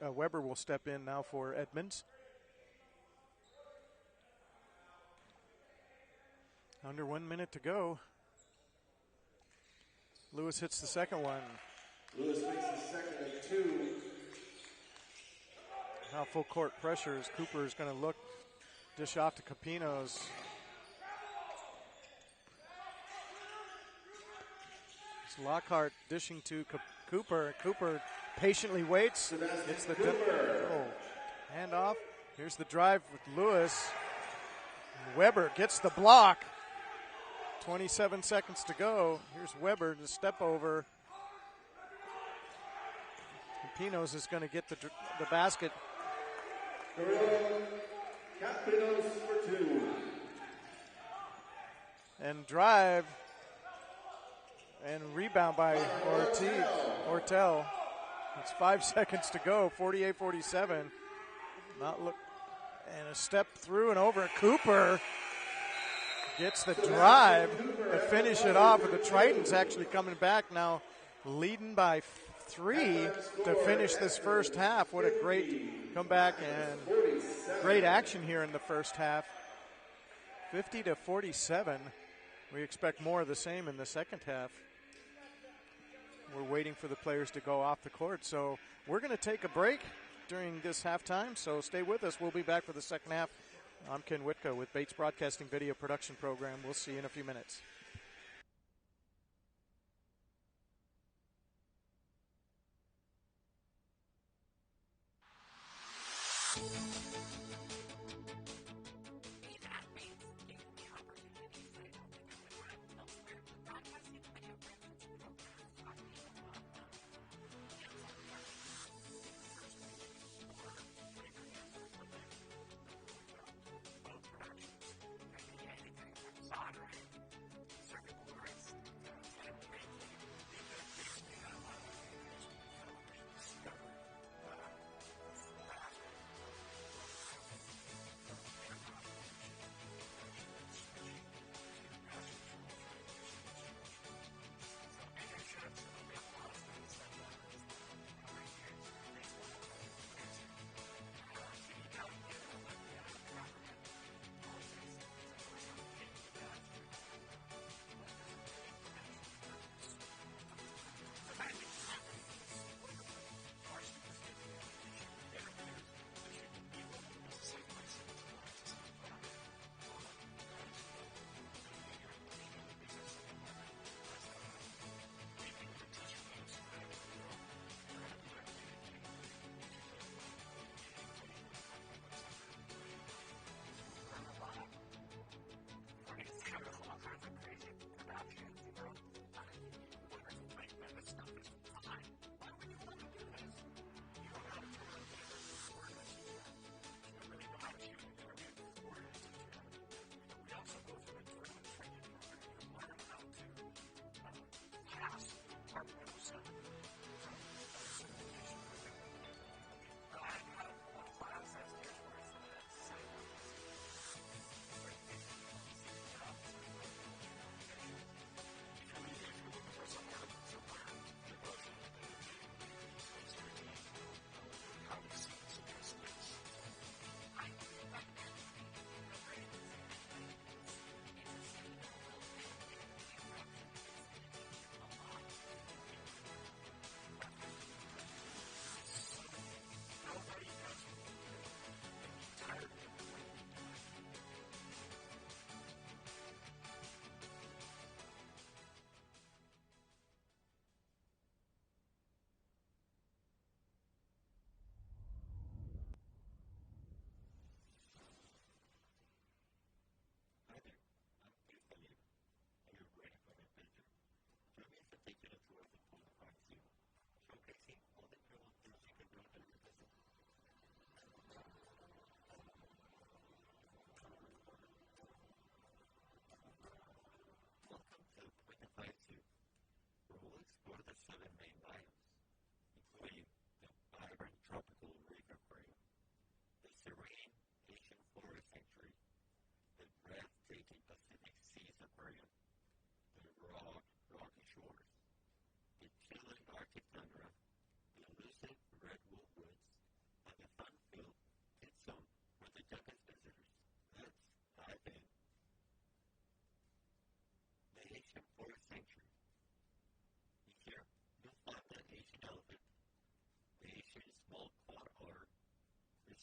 Weber will step in now for Edmonds. Under 1 minute to go. Lewis hits the second one. Lewis makes the second of two. Now full court pressure as Cooper is going to look, dish off to Capinos. It's Lockhart dishing to Cooper. Cooper patiently waits. Gets the handoff. Here's the drive with Lewis. Weber gets the block. 27 seconds to go. Here's Weber to step over. Capinos is going to get the basket. Capinos for two. And drive. And rebound by Ortel. It's 5 seconds to go. 48-47. Not look. And a step through and over. Cooper gets the drive to finish it off. But the Tritons actually coming back now, leading by 3 to finish this first half. What a great comeback and great action here in the first half. 50-47. We expect more of the same in the second half. We're waiting for the players to go off the court. So we're going to take a break during this halftime. So stay with us. We'll be back for the second half. I'm Ken Whitko with Bates Broadcasting Video Production Program. We'll see you in a few minutes.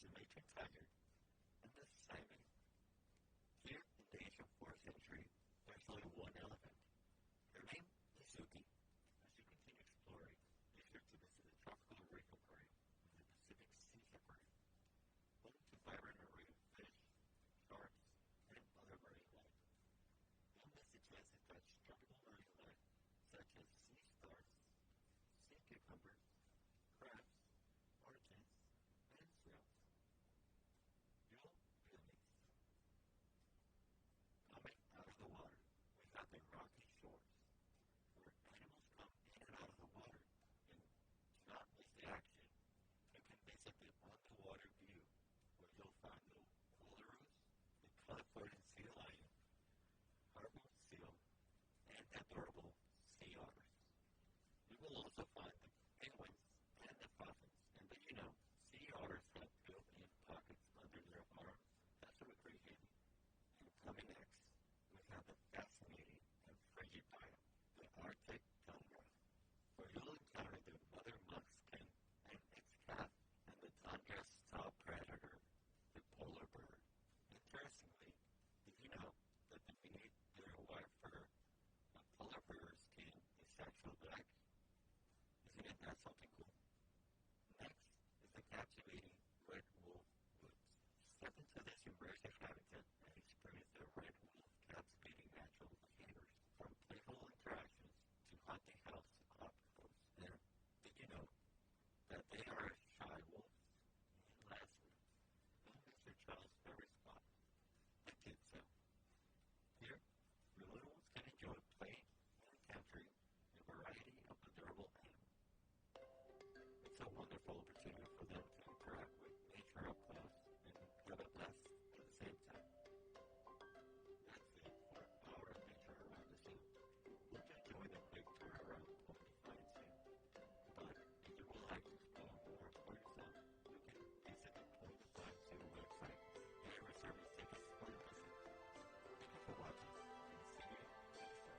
the matron tiger, and the Simon. Here in the ancient 4th century, there's only one elephant. Her name is Suki. As you continue exploring, be sure to visit the tropical rainforest of the Pacific Sea Aquarium, home to vibrant array of fish, sharks, and other marine life. Don't miss the chance to touch tropical marine life such as sea stars, sea cucumbers, crabs, orchids, and shrimp. You'll be amazed. Coming out of the water, we have the rocky shores, where animals come in and out of the water, and do not miss the action. You can visit the underwater view, where you'll find the walrus, the Californian sea lion, harbor seal, and adorable sea otters. You will also find the penguins and the dolphins, and did you know sea otters have built-in pockets under their arms? That's really pretty handy. And coming next, we have the fascinating and frigid biome, the Arctic tundra, where you'll encounter the mother muskin and its calf, and the tundra's top predator, the polar bear. Interestingly, did you know that beneath their white fur, a polar bear's skin is actually black? Isn't it that something cool? Next is the captivating red wolf woods. Step into this immersive habitat and experience the red wolf captivating natural behaviors, from playful interactions to hunting house obstacles. And did you know that they are shy wolves? And lastly, don't miss your child's favorite spot, the kids zone. Here, your little ones can enjoy playing and encountering a variety of adorable animals. It's a wonderful opportunity for them to interact with nature up close and have a blast at the same time. That's it for our adventure around the zoo. Hope you enjoyed the quick tour around Pony Fine Zoo. But if you would like to explore more for yourself, you can visit the Pony Fine Zoo website and reserve your tickets for the visit. Thank you for watching, and see you next time.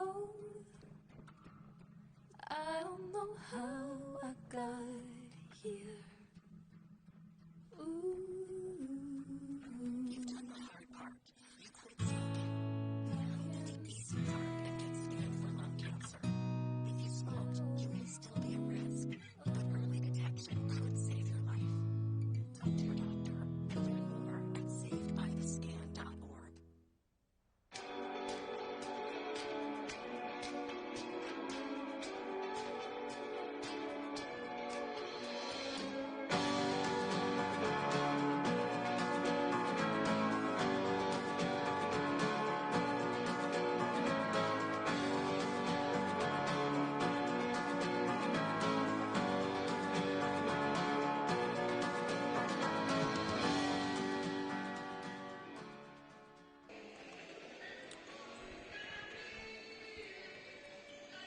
Oh, I don't know how I got here. Ooh. You've done the hard part. You quit smoking. Now you take the easy part and get scanned for lung cancer. If you smoked, you may still be at risk, but early detection could save your life. Talk to your doctor and learn more at savedbythescan.org.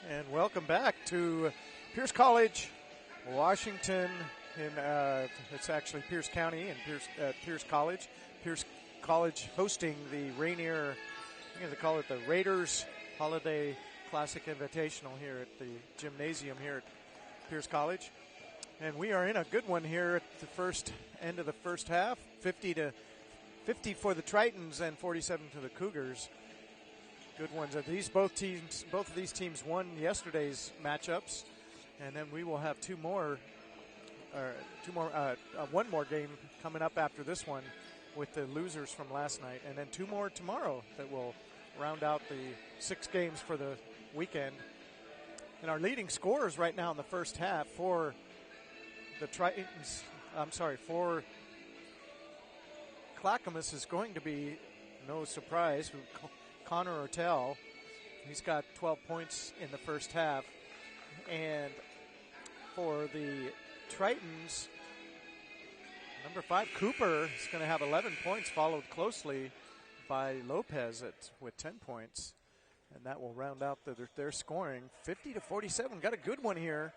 And welcome back to Pierce College, Washington. It's actually Pierce County and Pierce College. Pierce College hosting the Rainier, I'm going to call it the Raiders Holiday Classic Invitational here at the gymnasium here at Pierce College. And we are in a good one here at the end of the first half. 50 for the Tritons and 47 to the Cougars. Good ones. Both of these teams won yesterday's matchups, and then we will have one more game coming up after this one with the losers from last night, and then two more tomorrow that will round out the 6 games for the weekend. And our leading scorers right now in the first half for the Tritons, for Clackamas is going to be, no surprise, Connor Ortel. He's got 12 points in the first half. And for the Tritons, number 5, Cooper, is going to have 11 points, followed closely by Lopez with 10 points. And that will round out their scoring. 50 to 47. Got a good one here.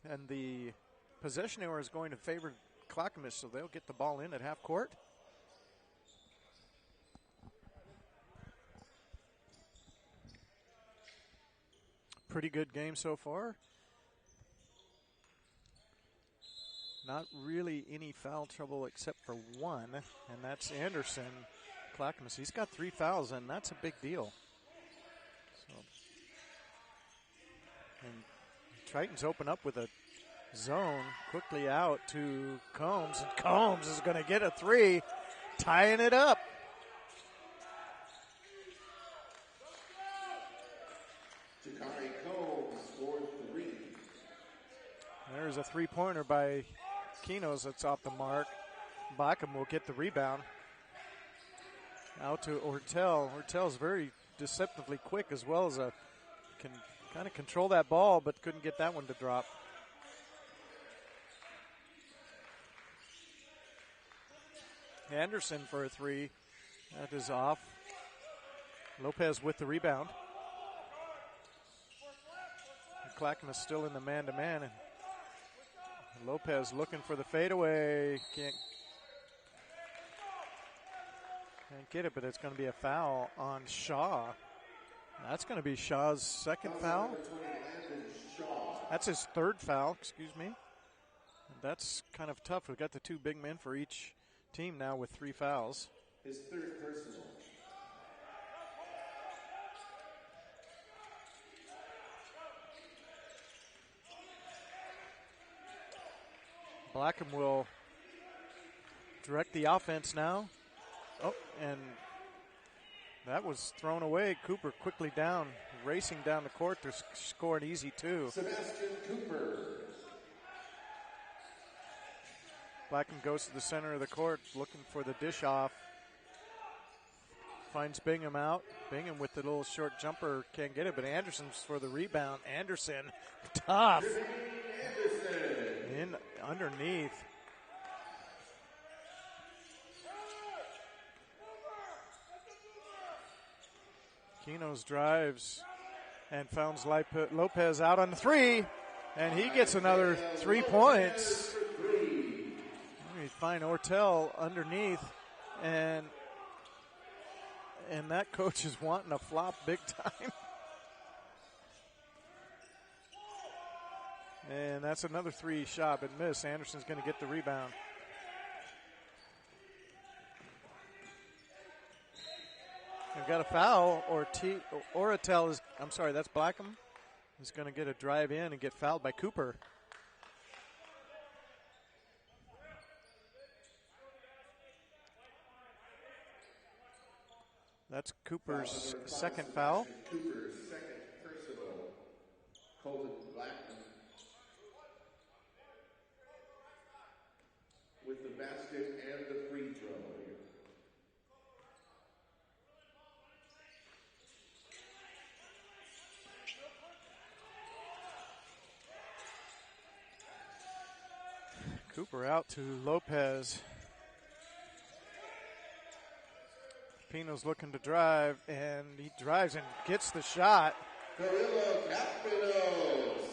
And the possession error is going to favor Clackamas, so they'll get the ball in at half court. Pretty good game so far. Not really any foul trouble except for one, and that's Anderson. Clackamas, he's got 3 fouls, and that's a big deal. So, and Tritons open up with a zone, quickly out to Combs, and Combs is going to get a 3, tying it up. There's a 3-pointer by Kinos that's off the mark. Backham will get the rebound. Out to Ortel. Ortel's very deceptively quick, as well as can kind of control that ball, but couldn't get that one to drop. Anderson for a 3. That is off. Lopez with the rebound. Clackamas still in the man-to-man, and Lopez looking for the fadeaway. Can't get it, but it's going to be a foul on Shaw. That's going to be Shaw's second foul. That's his 3rd foul, excuse me. And that's kind of tough. We've got the 2 big men for each team now with 3 fouls. His 3rd personal. Blackham will direct the offense now. Oh, and that was thrown away. Cooper quickly down, racing down the court to score an easy 2. Sebastian Cooper. Blackham goes to the center of the court looking for the dish off. Finds Bingham out. Bingham with the little short jumper can't get it, but Anderson's for the rebound. Anderson, tough. In underneath. Kinos drives and founds Lopez out on the 3, and he gets another 3 points. We find Ortel underneath, and that coach is wanting a flop big time. And that's another 3 shot, but miss. Anderson's going to get the rebound. We've got a foul, or Oratel is, I'm sorry, that's Blackham. He's going to get a drive in and get fouled by Cooper. That's Cooper's second foul. Cooper's second personal. Colton Blackman with the basket and the free throw. Cooper out to Lopez. Pino's looking to drive, and he drives and gets the shot. Carrillo Capinos.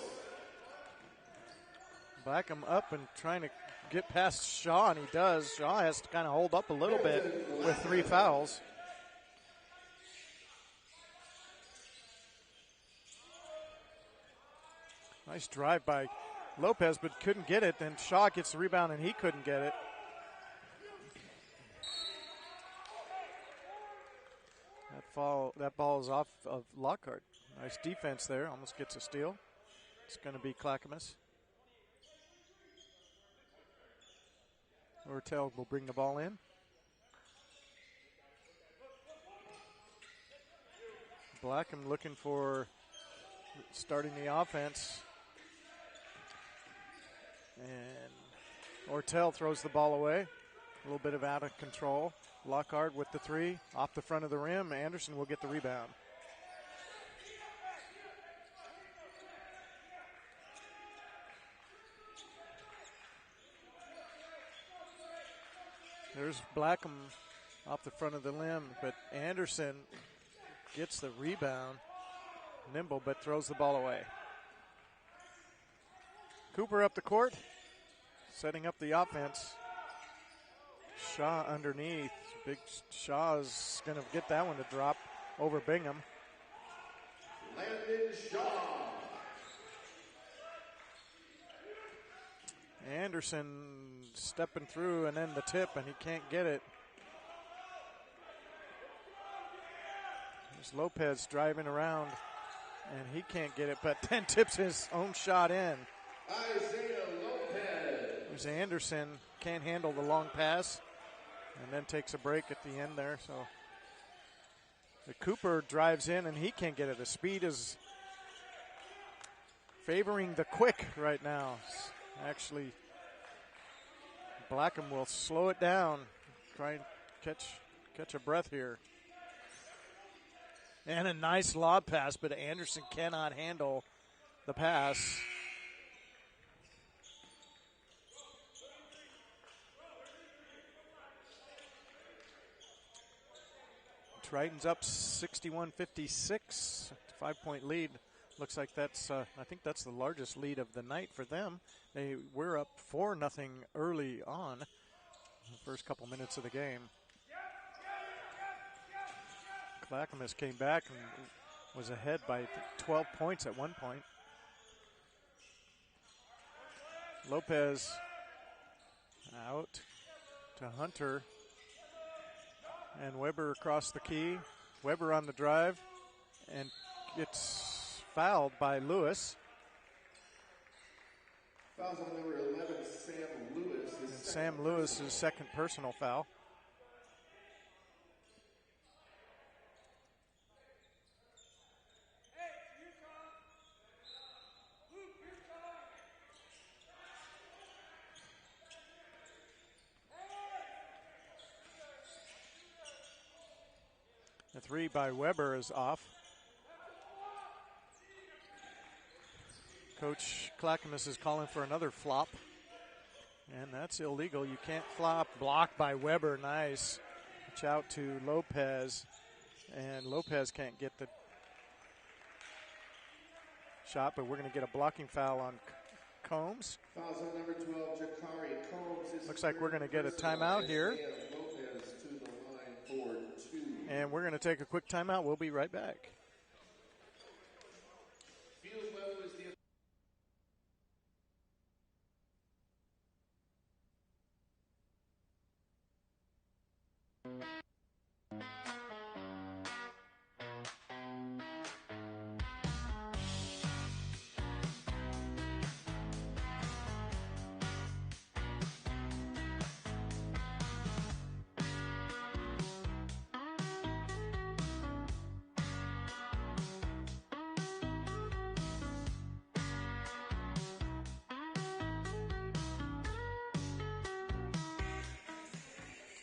Blackham up and trying to get past Shaw, and he does. Shaw has to kind of hold up a little bit with 3 fouls. Nice drive by Lopez, but couldn't get it. Then Shaw gets the rebound, and he couldn't get it. That ball is off of Lockhart. Nice defense there. Almost gets a steal. It's going to be Clackamas. Ortel will bring the ball in. Blackham looking for starting the offense. And Ortel throws the ball away. A little bit of out of control. Lockhart with the 3 off the front of the rim. Anderson will get the rebound. There's Blackham off the front of the rim, but Anderson gets the rebound. Nimble, but throws the ball away. Cooper up the court, setting up the offense. Shaw underneath. Big Shaw's going to get that one to drop over Bingham. Landon Shaw. Anderson stepping through, and then the tip, and he can't get it. There's Lopez driving around, and he can't get it, but then tips his own shot in. Isaiah Lopez. There's Anderson, can't handle the long pass, and then takes a break at the end there. So the Cooper drives in, and he can't get it. The speed is favoring the quick right now. Actually, Blackham will slow it down, try and catch a breath here. And a nice lob pass, but Anderson cannot handle the pass. Triton's up 61-56, 5-point lead. Looks like that's, I think that's the largest lead of the night for them. They were up 4-0 early on, the first couple minutes of the game. Clackamas came back and was ahead by 12 points at one point. Lopez out to Hunter. And Weber across the key. Weber on the drive and gets fouled by Lewis. Fouls on number 11, Sam Lewis. And Sam Lewis's second personal foul. The 3 by Weber is off. Coach Clackamas is calling for another flop. And that's illegal. You can't flop. Blocked by Weber. Nice. Watch out to Lopez. And Lopez can't get the shot, but we're going to get a blocking foul on Combs. Fouls on number 12, Jakari Combs. Looks like we're going to get a timeout here. Lopez to the line for 2. And we're going to take a quick timeout. We'll be right back.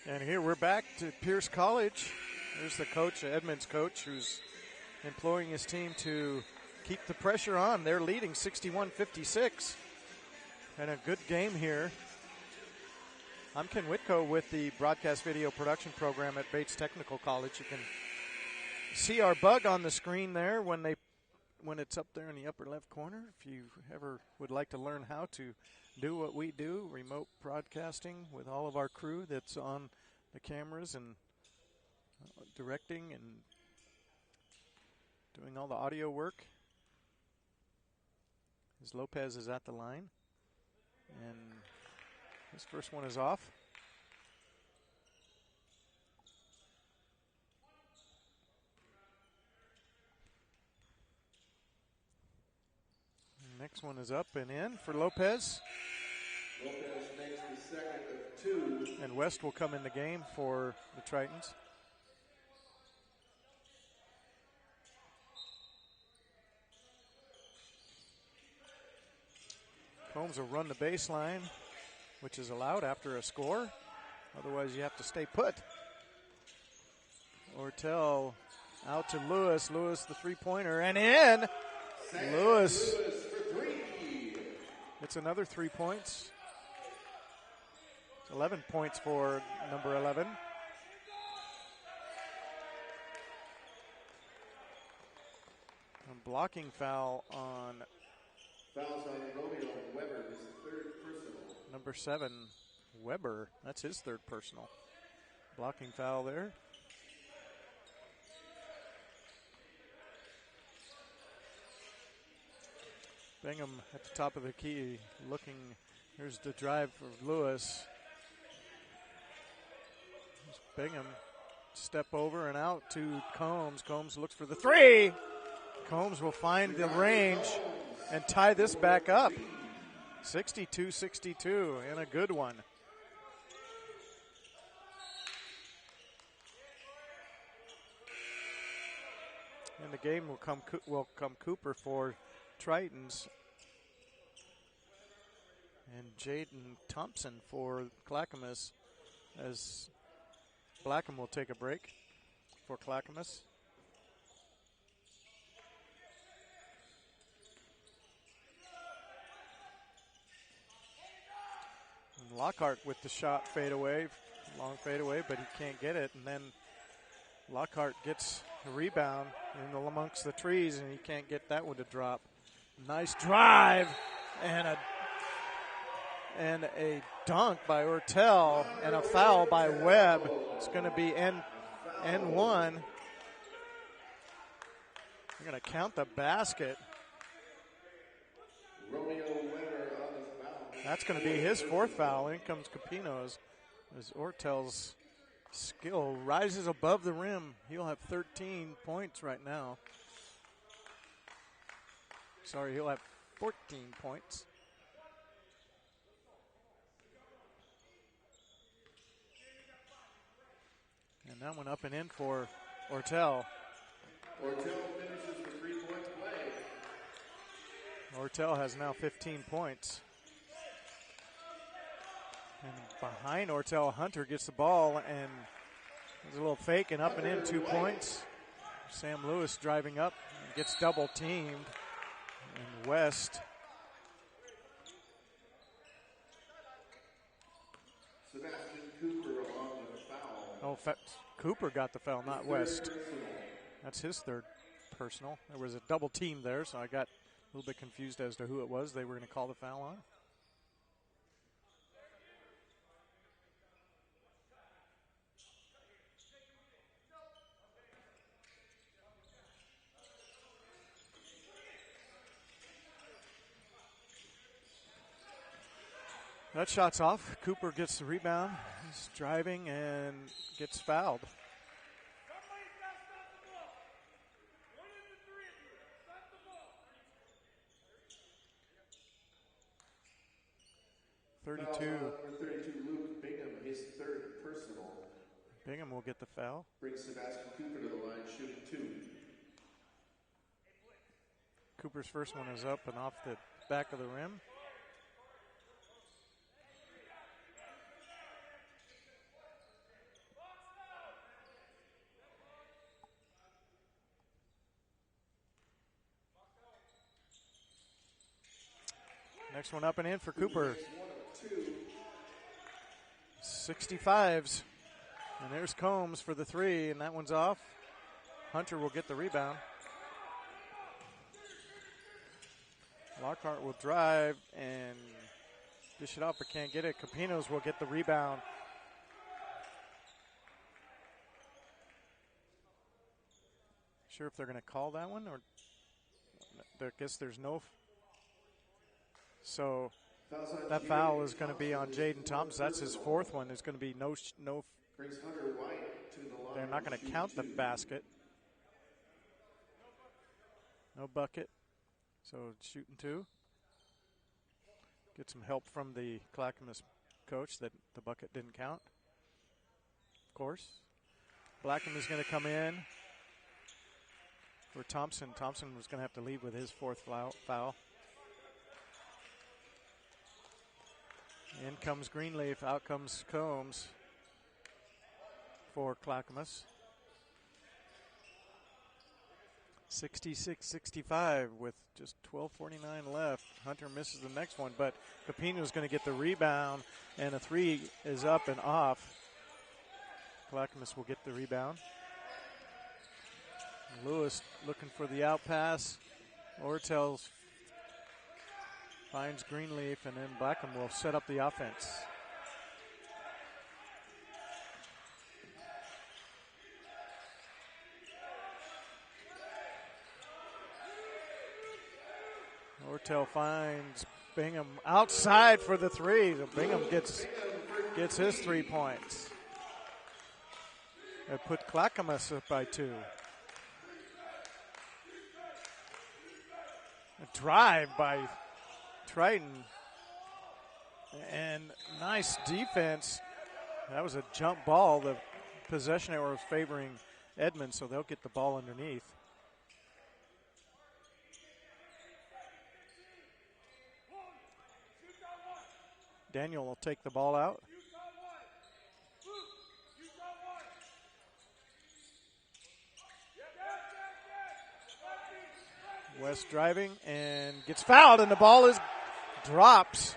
And here we're back to Pierce College. There's the coach, Edmonds coach, who's imploring his team to keep the pressure on. They're leading 61-56. And a good game here. I'm Ken Whitko with the broadcast video production program at Bates Technical College. You can see our bug on the screen there when it's up there in the upper left corner. If you ever would like to learn how to do what we do, remote broadcasting with all of our crew that's on the cameras and directing and doing all the audio work. As Lopez is at the line. And this first one is off. Next one is up and in for Lopez. Lopez makes the second of two. And West will come in the game for the Tritons. Combs will run the baseline, which is allowed after a score. Otherwise, you have to stay put. Ortel out to Lewis. Lewis, the three-pointer, and in. Lewis. For three. It's another 3 points. It's 11 points for number 11. A blocking foul on Fouls on Romeo Weber, his third personal. number 7, Weber. That's his third personal. Blocking foul there. Bingham at the top of the key looking. Here's the drive for Lewis. Here's Bingham. Step over and out to Combs. Combs looks for the three. Combs will find the range and tie this back up. 62-62 and a good one. And the game will come Cooper for Tritons. And Jaden Thompson for Clackamas, as Blackham will take a break for Clackamas. And Lockhart with the shot fade away, long fade away, but he can't get it. And then Lockhart gets a rebound in amongst the trees, and he can't get that one to drop. Nice drive and a dunk by Ortel and a foul by Webb. It's going to be N1. They're going to count the basket. Romeo Weber on his foul. That's going to be his fourth foul. In comes Capino's as Ortel's skill rises above the rim. He'll have 13 points right now. Sorry, he'll have 14 points. And that one up and in for Ortel. Ortel finishes the three-point play. Ortel has now 15 points. And behind Ortel, Hunter gets the ball and there's a little fake and up and in 2 points. Sam Lewis driving up and gets double teamed. And West. Sebastian Cooper on the foul. Oh, Cooper got the foul, not West. That's his third personal. There was a double team there, so I got a little bit confused as to who it was they were going to call the foul on. That shot's off. Cooper gets the rebound. He's driving and gets fouled. Foul 32. on number 32, Luke Bingham, his third personal. Bingham will get the foul. Brings Sebastian Cooper to the line, shooting 2. Cooper's first one is up and off the back of the rim. Next one up and in for Cooper. 65s. And there's Combs for the 3, and that one's off. Hunter will get the rebound. Lockhart will drive and dish it off, but can't get it. Capinos will get the rebound. Sure if they're going to call that one, or I guess there's no. So that foul is going to be on Jaden Thompson. That's his 4th one. There's going to be no. Brings Hunter White to the line. They're not going to count the basket. No bucket. So shooting 2. Get some help from the Clackamas coach that the bucket didn't count. Of course. Blackham is going to come in for Thompson. Thompson was going to have to leave with his 4th foul. In comes Greenleaf, out comes Combs for Clackamas. 66-65 with just 12:49 left. Hunter misses the next one, but Capino's going to get the rebound, and a 3 is up and off. Clackamas will get the rebound. Lewis looking for the out pass. Ortel finds Greenleaf, and then Blackham will set up the offense. Ortel finds Bingham outside for the 3. So Bingham gets his 3 points. That put Clackamas up by 2. A drive by Triton. And nice defense. That was a jump ball. The possession arrow was favoring Edmonds, so they'll get the ball underneath. Daniel will take the ball out. West driving and gets fouled, and the ball drops.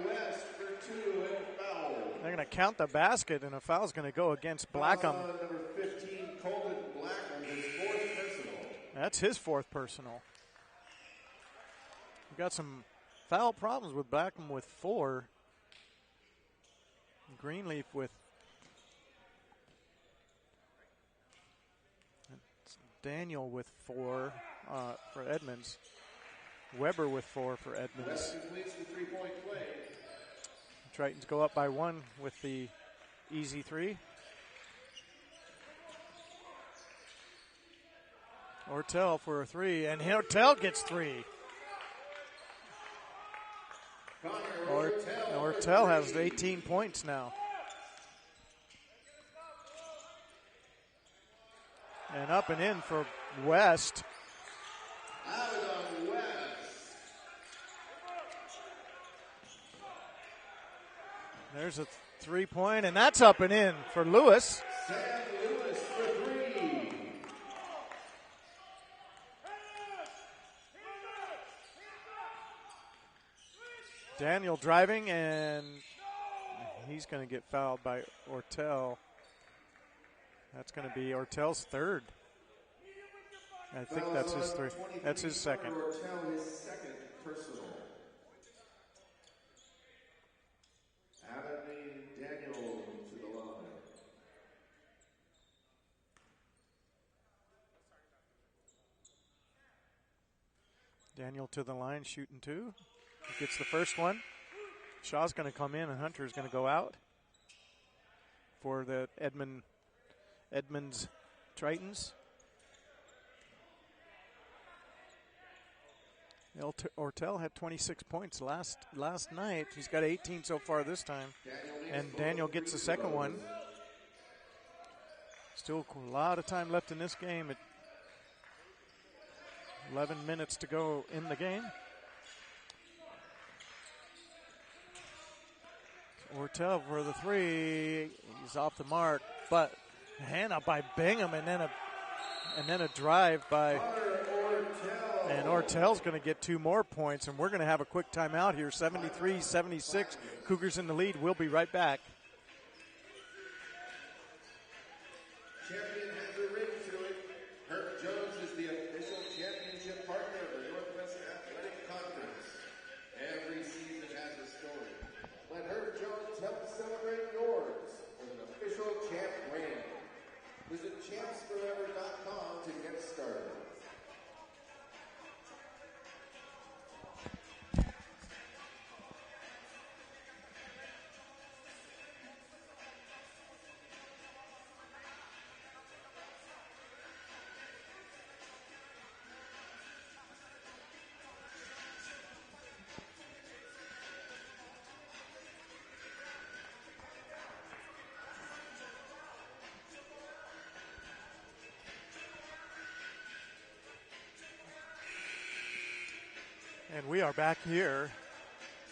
West for 2 and foul. They're going to count the basket, and a foul is going to go against Blackham. Number 15, Colton Blackham, his 4th personal. That's his 4th personal. We've got some foul problems with Blackham with 4. Greenleaf with Daniel with 4 for Edmonds. Weber with 4 for Edmonds. West completes the 3-point play. Tritons go up by 1 with the easy 3. Ortel for a 3, and Ortel gets 3. Ortel has 18 points now. And up and in for West. Abaddon West. There's a 3-point, and that's up and in for Lewis. Sam Lewis for 3. Daniel driving, and he's going to get fouled by Ortel. That's going to be Ortel's 3rd. I think that's his 3rd. That's his 2nd. Ortel, his 2nd personal. Abaddon Daniel to the line. Daniel to the line, shooting 2. He gets the first one. Shaw's going to come in, and Hunter's going to go out for the Edmonds Tritons. Ortel had 26 points last night. He's got 18 so far this time. And Daniel gets the second one. Still a lot of time left in this game. 11 minutes to go in the game. Ortel for the three. He's off the mark, but Hannah by Bingham, and then a drive by, and Ortel's going to get 2 more points, and we're going to have a quick timeout here. 73-76, Cougars in the lead. We'll be right back. Champion has the ring to it. Herb Jones is the official championship partner of the Northwest Athletic Conference. Every season has a story. Let Herb Jones help celebrate yours with an official champ ring. Visit champsforever.com to get started. And we are back here.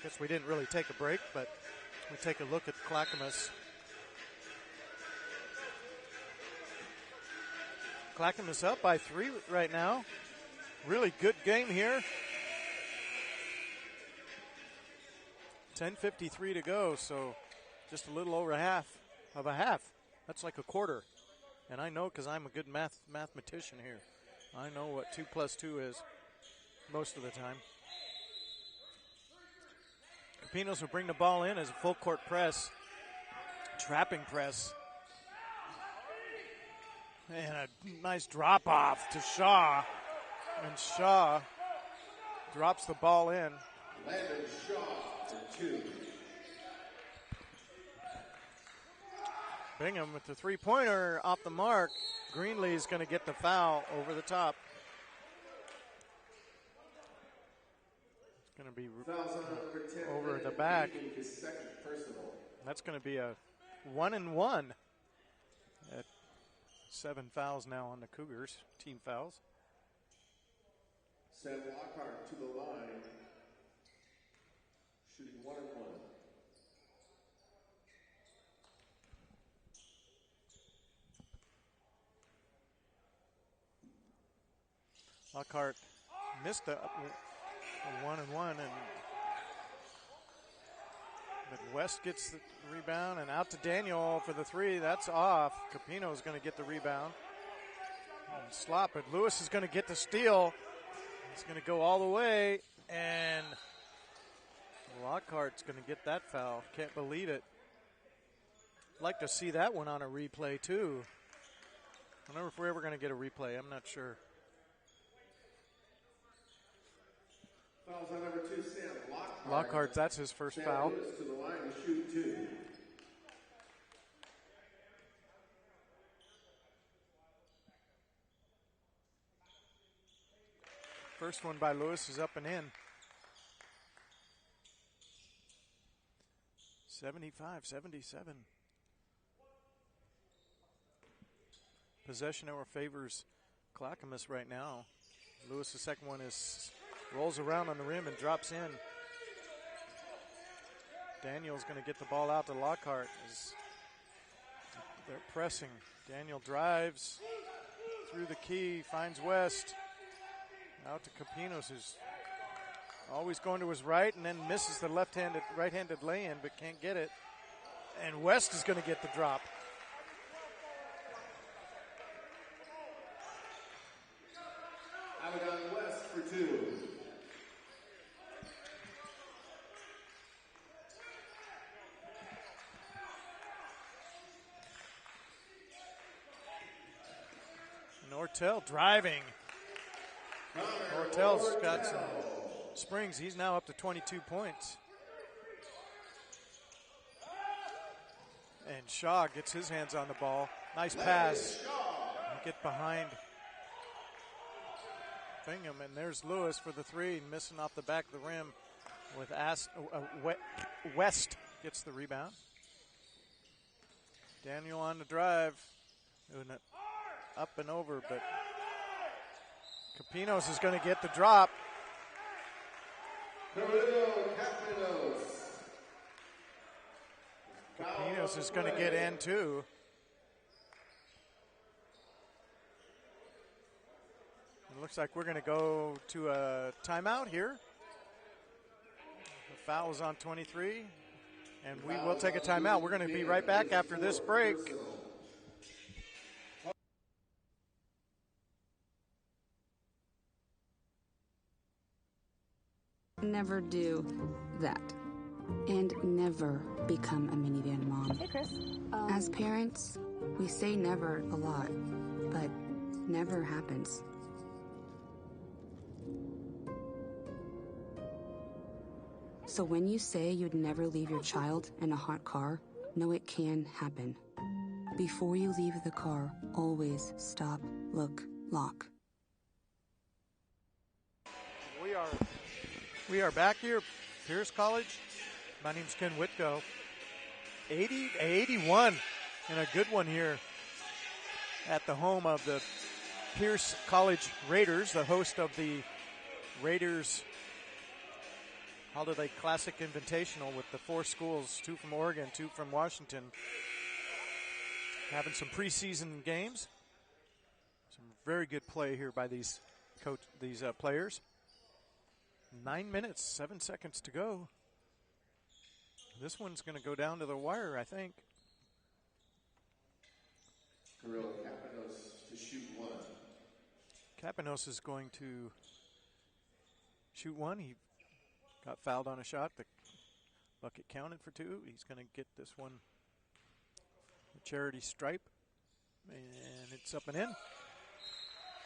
Guess we didn't really take a break, but we take a look at Clackamas. Clackamas up by 3 right now. Really good game here. 10:53 to go, so just a little over half of a half. That's like a quarter. And I know because I'm a good mathematician here. I know what 2 plus 2 is most of the time. Capinos will bring the ball in as a full court press, trapping press. And a nice drop off to Shaw. And Shaw drops the ball in. Landon Shaw for 2. Bingham with the 3-pointer off the mark. Greenlee's going to get the foul over the top. Going to be over the back. That's going to be a 1-and-1 at 7 fouls now on the Cougars, team fouls. Sam Lockhart to the line, shooting 1-and-1. Lockhart missed the 1-and-1, but West gets the rebound and out to Daniel for the 3. That's off. Capino's going to get the rebound. And slop, but Lewis is going to get the steal. He's going to go all the way, and Lockhart's going to get that foul. Can't believe it. I'd like to see that one on a replay, too. I wonder if we're ever going to get a replay. I'm not sure. Fouls on number 2, Sam Lockhart. Lockhart, that's his first Sam foul. Lewis to the line to shoot 2. First one by Lewis is up and in. 75-77. Possession over favors Clackamas right now. Lewis, the second one, rolls around on the rim and drops in. Daniel's going to get the ball out to Lockhart as they're pressing. Daniel drives through the key, finds West. Out to Capinos, who's always going to his right and then misses the right-handed lay-in, but can't get it. And West is going to get the drop. Out on West for 2. And Ortel driving. Ortel's got some springs. He's now up to 22 points. And Shaw gets his hands on the ball. Nice pass. Get behind Bingham, and there's Lewis for the three, missing off the back of the rim. With West gets the rebound. Daniel on the drive, doing it up and over, but Capinos is going to get the drop. Capinos is going to get in too. It looks like we're going to go to a timeout here. The foul is on 23, and we will take a timeout. We're going to be right back after this break. Never do that. And never become a minivan mom. Hey, Chris. As parents, we say never a lot, but never happens. So when you say you'd never leave your child in a hot car, know it can happen. Before you leave the car, always stop, look, lock. We are back here, Pierce College. My name's Ken Whitko. 81, and a good one here at the home of the Pierce College Raiders, the host of the Raiders Holiday Classic Invitational with the 4 schools, 2 from Oregon, 2 from Washington, having some preseason games. Some very good play here by these players. 9 minutes, 7 seconds to go. This one's going to go down to the wire, I think. Kirill Capinos to shoot one. Capinos is going to shoot one. He got fouled on a shot. The bucket counted for 2. He's going to get this one, the charity stripe, and it's up and in.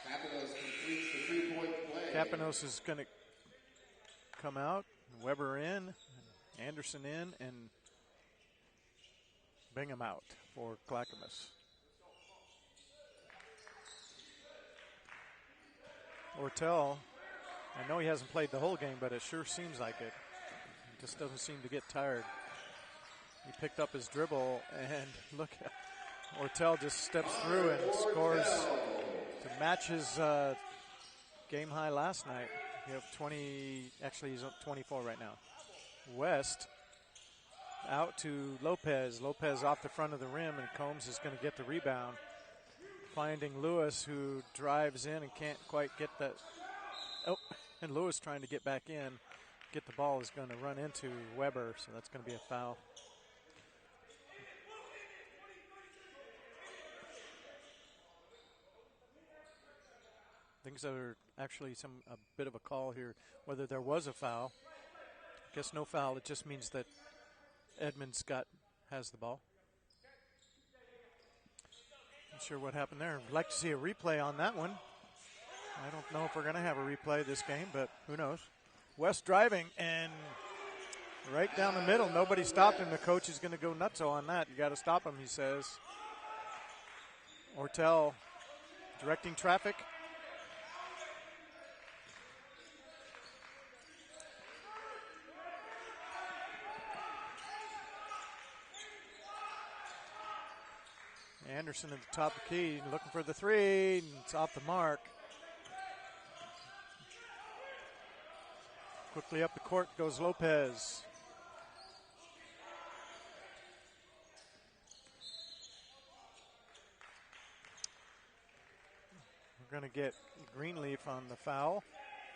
Capinos completes the 3-point play. Capinos is going to come out. Weber in, Anderson in, and Bingham out for Clackamas. Ortel, I know he hasn't played the whole game, but it sure seems like it. He just doesn't seem to get tired. He picked up his dribble, and look, Ortel just steps through and scores to match his game high last night. You have 20, actually he's up 24 right now. West out to Lopez. Lopez off the front of the rim, and Combs is going to get the rebound. Finding Lewis, who drives in and can't quite get that. Oh, and Lewis trying to get back in. Get the ball is going to run into Weber, so that's going to be a foul. Things that are actually a bit of a call here, whether there was a foul. I guess no foul. It just means that Edmonds has the ball. Not sure what happened there. I'd like to see a replay on that one. I don't know if we're going to have a replay this game, but who knows. West driving and right down the middle. Nobody stopped him. The coach is going to go nutso on that. You got to stop him, he says. Ortel directing traffic. Anderson at the top of the key, looking for the 3, and it's off the mark. Quickly up the court goes Lopez. We're going to get Greenleaf on the foul.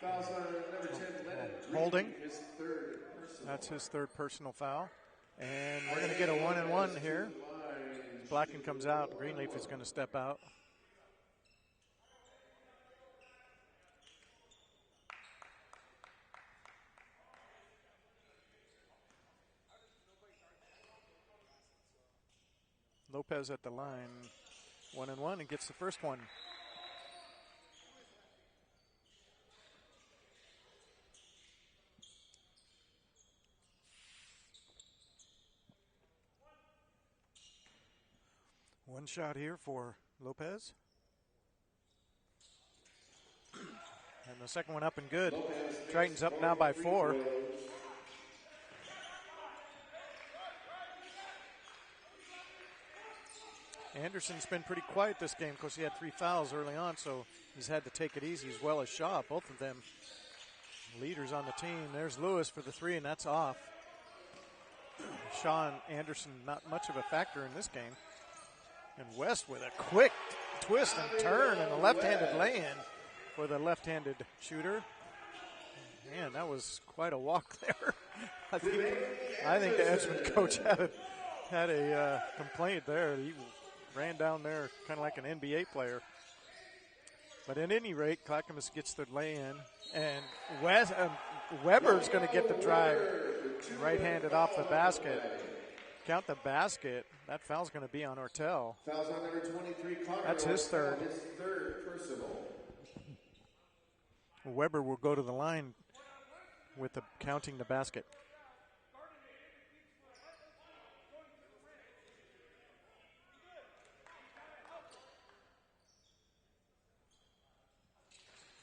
Fouls on number 10, Lennon. Holding. His third personal. That's his third personal foul. And we're going to get a 1-and-1 here. Blacken comes out. Greenleaf is going to step out. Lopez at the line. 1-and-1 and gets the first one. One shot here for Lopez. And the second one up and good. Triton's up now by 4. Anderson's been pretty quiet this game because he had 3 fouls early on, so he's had to take it easy as well as Shaw. Both of them leaders on the team. There's Lewis for the 3, and that's off. Shaw and Anderson not much of a factor in this game. And West with a quick twist and turn and a left-handed lay-in for the left-handed shooter. Man, that was quite a walk there. I think the Edmonds coach had a complaint there. He ran down there kind of like an NBA player. But at any rate, Clackamas gets the lay-in, and Weber's going to get the drive right-handed off the basket. Count the basket. That foul's going to be on Ortel. Fouls on number 23, Carter. That's his third. His third personal. Weber will go to the line with the counting the basket.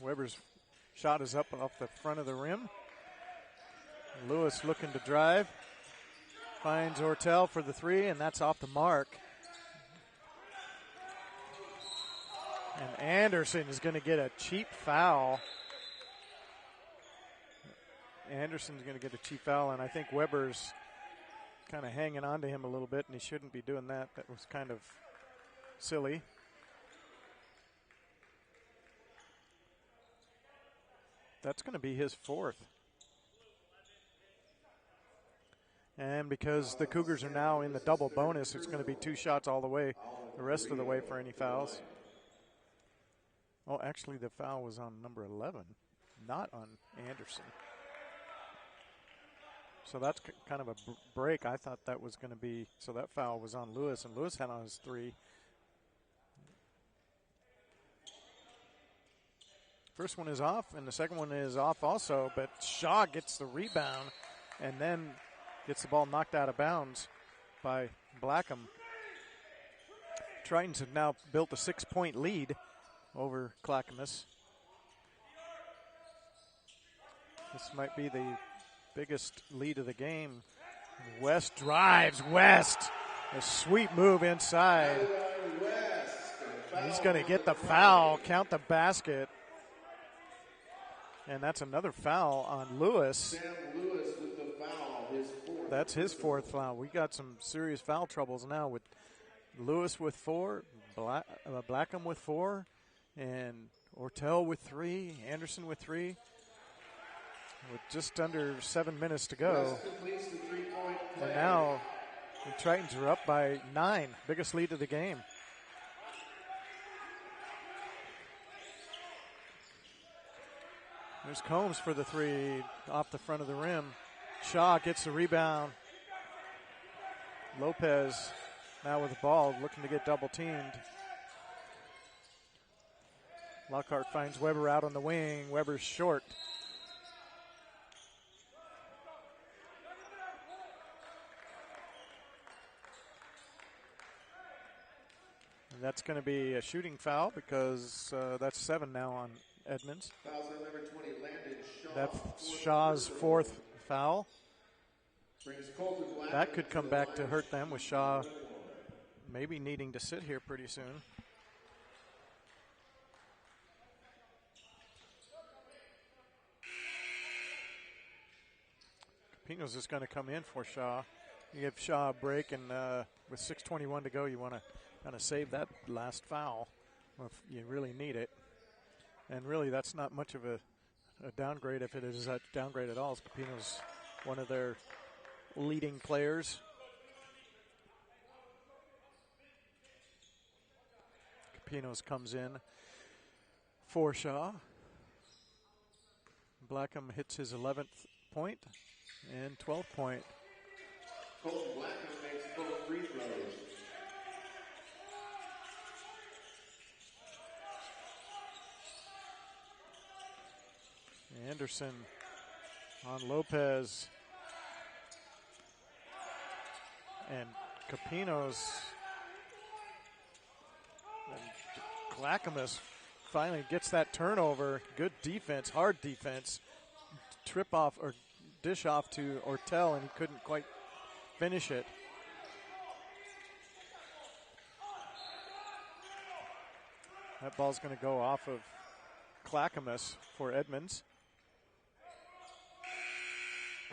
Weber's shot is up off the front of the rim. Lewis looking to drive. Finds Ortel for the 3, and that's off the mark. And Anderson is going to get a cheap foul. Anderson's going to get a cheap foul, and I think Weber's kind of hanging on to him a little bit, and he shouldn't be doing that. That was kind of silly. That's going to be his 4th. And because the Cougars are now in the double bonus, it's going to be 2 shots all the way, the rest of the way for any fouls. Oh, actually, the foul was on number 11, not on Anderson. So that's kind of a break. I thought that was going to be, so that foul was on Lewis, and Lewis had on his 3. First one is off, and the second one is off also, but Shaw gets the rebound and then gets the ball knocked out of bounds by Blackham. Tritons have now built a 6-point lead over Clackamas. This might be the biggest lead of the game. West drives. West, a sweet move inside. He's going to get the foul, count the basket. And that's another foul on Lewis. Sam Lewis with the foul, his 4th. That's his 4th foul. We got some serious foul troubles now with Lewis with 4, Blackham with 4, and Ortel with 3, Anderson with 3. With just under 7 minutes to go. And now the Tritons are up by 9, biggest lead of the game. There's Combs for the 3 off the front of the rim. Shaw gets the rebound. Lopez now with the ball, looking to get double teamed. Lockhart finds Weber out on the wing. Weber's short. And that's going to be a shooting foul because that's 7 now on Edmonds. Fouls on number 20, Landon Shaw. That's Shaw's 4th foul. That could come back to hurt them with Shaw maybe needing to sit here pretty soon. Capino's just going to come in for Shaw. You give Shaw a break, and with 6:21 to go, you want to kind of save that last foul if you really need it. And really, that's not much of a downgrade, if it is a downgrade at all. Capino's one of their leading players. Capino's comes in for Shaw. Blackham hits his 11th point and 12th point. Colton Blackham makes both free throws. Anderson on Lopez. And Capino's Clackamas finally gets that turnover. Good defense, hard defense. Trip off or dish off to Ortel, and he couldn't quite finish it. That ball's going to go off of Clackamas for Edmonds.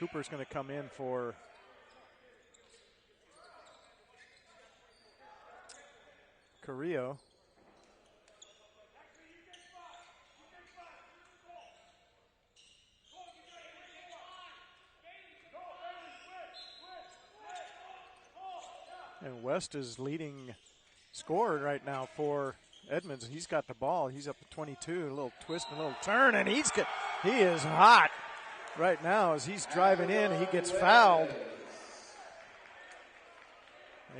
Cooper's going to come in for Carrillo. And West is leading scorer right now for Edmonds. He's got the ball. He's up to 22. A little twist, a little turn, and he is hot right now as he's driving in. He gets fouled.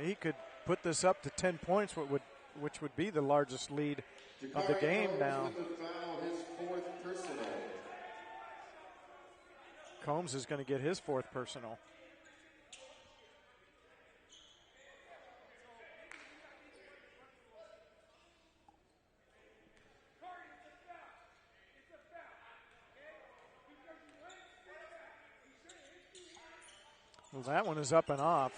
He could put this up to 10 points, which would be the largest lead of the game now. Combs is going to get his fourth personal. Well, that one is up and off.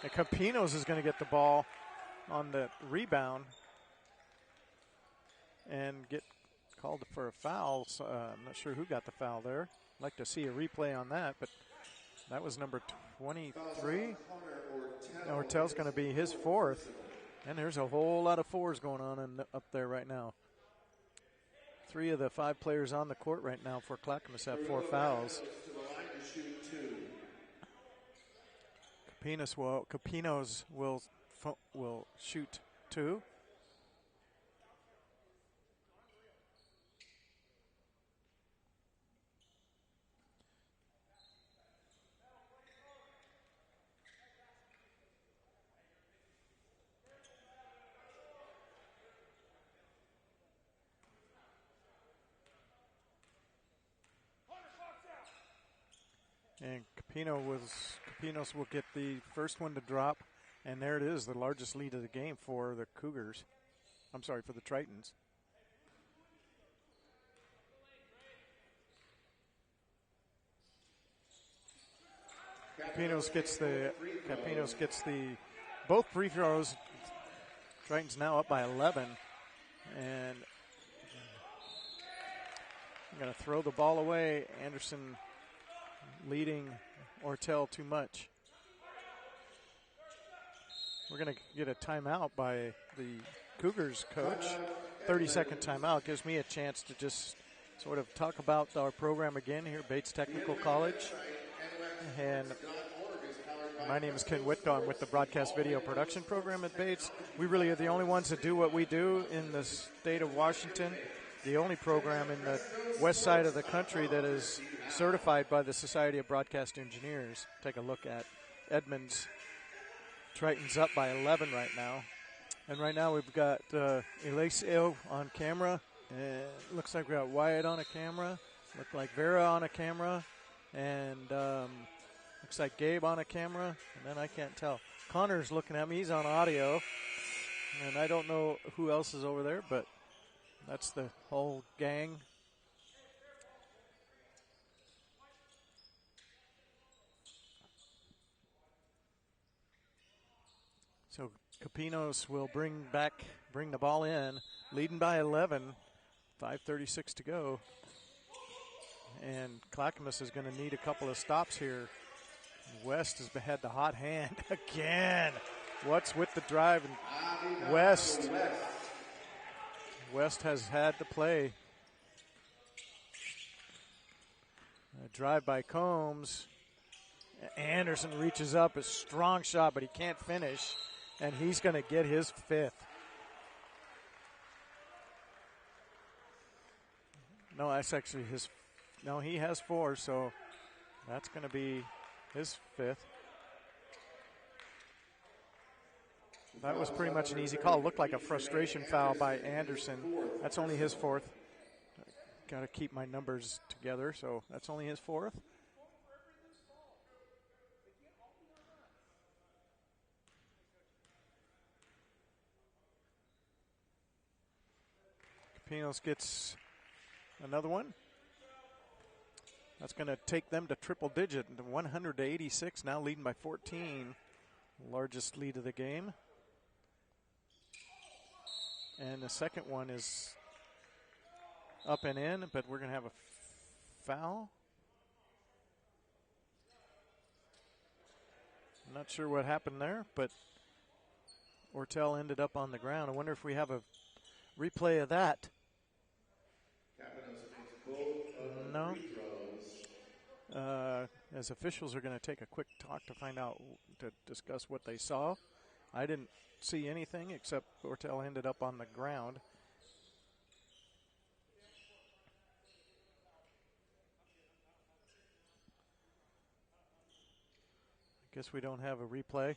And Capinos is going to get the ball on the rebound and get called for a foul. So, I'm not sure who got the foul there. I'd like to see a replay on that, but that was number 23. Ortel's going to be his fourth. And there's a whole lot of fours going on up there right now. 3 of the 5 players on the court right now for Clackamas have 4 fouls. Capinos will shoot 2. And Capinos will get the first one to drop, and there it is, the largest lead of the game for the Cougars. I'm sorry, for the Tritons. Capinos gets the both free throws. Tritons now up by 11, and I'm going to throw the ball away. Anderson leading Ortel too much. We're going to get a timeout by the Cougars coach. 30-second timeout gives me a chance to just sort of talk about our program again here at Bates Technical College. And my name is Ken Whitko. I'm with the broadcast video production program at Bates. We really are the only ones that do what we do in the state of Washington. The only program in the west side of the country that is certified by the Society of Broadcast Engineers. Take a look at Edmonds. Tritons up by 11 right now. And right now we've got Eliseo on camera. Looks like we got Wyatt on a camera. Looks like Vera on a camera. And looks like Gabe on a camera. And then I can't tell. Connor's looking at me. He's on audio. And I don't know who else is over there, but that's the whole gang. So Capinos will bring the ball in, leading by 11, 5:36 to go. And Clackamas is going to need a couple of stops here. West has had the hot hand again. What's with the drive? And West has had the play. A drive by Combs. Anderson reaches up, a strong shot, but he can't finish. And he's going to get his 5th. No, that's actually his. No, he has 4, so that's going to be his 5th. That was pretty much an easy call. Looked like a frustration foul by Anderson. That's only his 4th. Got to keep my numbers together, so that's only his 4th. Pinos gets another one. That's going to take them to triple digit, 100 to 86, now leading by 14. Largest lead of the game. And the second one is up and in, but we're going to have a foul. I'm not sure what happened there, but Ortel ended up on the ground. I wonder if we have a replay of that. No. As officials are going to take a quick talk to find out, to discuss what they saw. I didn't see anything except Ortel ended up on the ground. I guess we don't have a replay.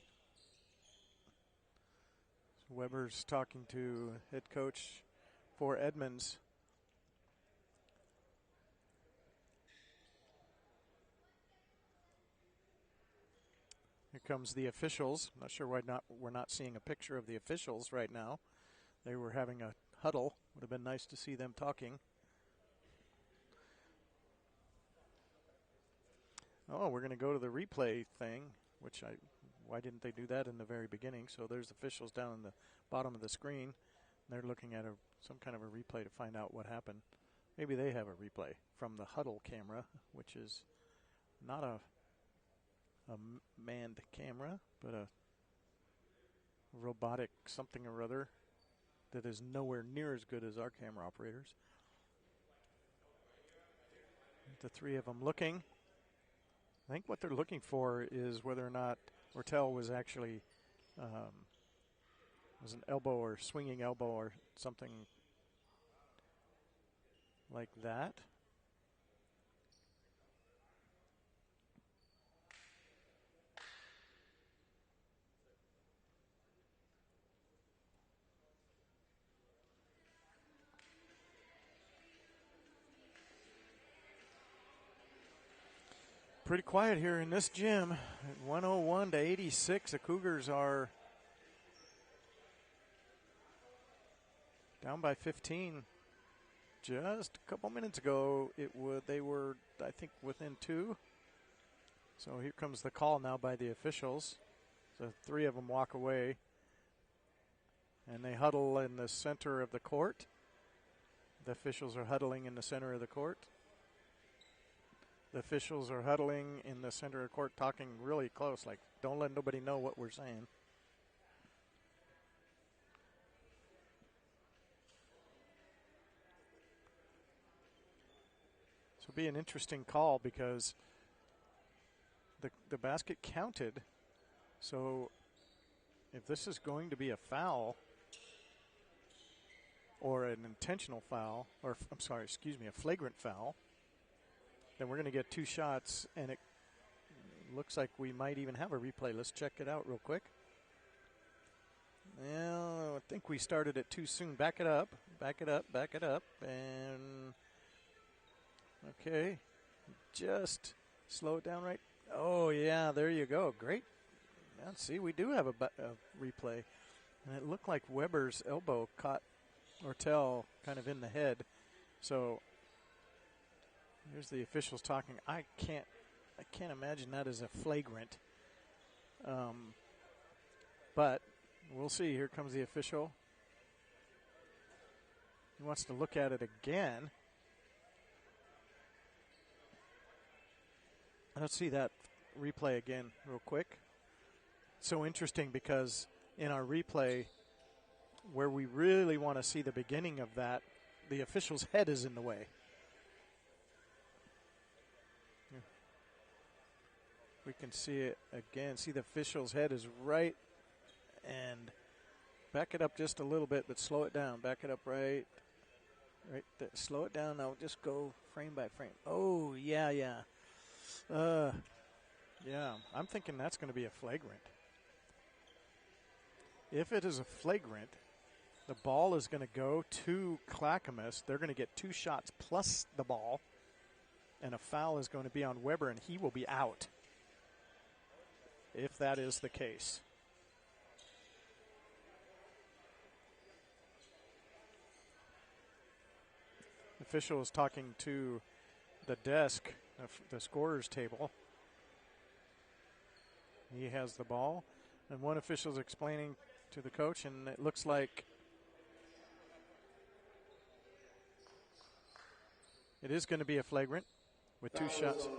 So Weber's talking to head coach for Edmonds. Here comes the officials. I'm not sure why we're not seeing a picture of the officials right now. They were having a huddle. Would have been nice to see them talking. Oh, we're going to go to the replay thing, why didn't they do that in the very beginning? So there's officials down in the bottom of the screen. They're looking at some kind of a replay to find out what happened. Maybe they have a replay from the huddle camera, which is not a manned camera, but a robotic something or other that is nowhere near as good as our camera operators. The three of them looking. I think what they're looking for is whether or not Ortel was actually was an elbow or swinging elbow or something like that. Pretty quiet here in this gym. 101 to 86. The Cougars are down by 15. Just a couple minutes ago, they were, I think, within 2. So here comes the call now by the officials. The three of them walk away, and they huddle in the center of the court. The officials are huddling in the center of the court. The officials are huddling in the center of the court, talking really close, like, don't let nobody know what we're saying. So it'll be an interesting call because the basket counted. So if this is going to be a foul or an intentional foul, or I'm sorry, excuse me, a flagrant foul, then we're going to get 2 shots, and it looks like we might even have a replay. Let's check it out real quick. Well, I think we started it too soon. Back it up, back it up, back it up, and okay, just slow it down right. Oh, yeah, there you go. Great. Now, see, we do have a replay, and it looked like Weber's elbow caught Ortel kind of in the head. So here's the officials talking. I can't imagine that as a flagrant. But we'll see. Here comes the official. He wants to look at it again. Let's see that replay again real quick. So interesting because in our replay, where we really want to see the beginning of that, the official's head is in the way. We can see it again. See, the official's head is right, and back it up just a little bit, but slow it down. Back it up right there. Slow it down. Now just go frame by frame. Oh, yeah. Yeah, I'm thinking that's going to be a flagrant. If it is a flagrant, the ball is going to go to Clackamas. They're going to get 2 shots plus the ball, and a foul is going to be on Weber, and he will be out if that is the case. official is talking to the desk, the scorer's table. He has the ball, and one official is explaining to the coach, and it looks like it is going to be a flagrant with 2 shots.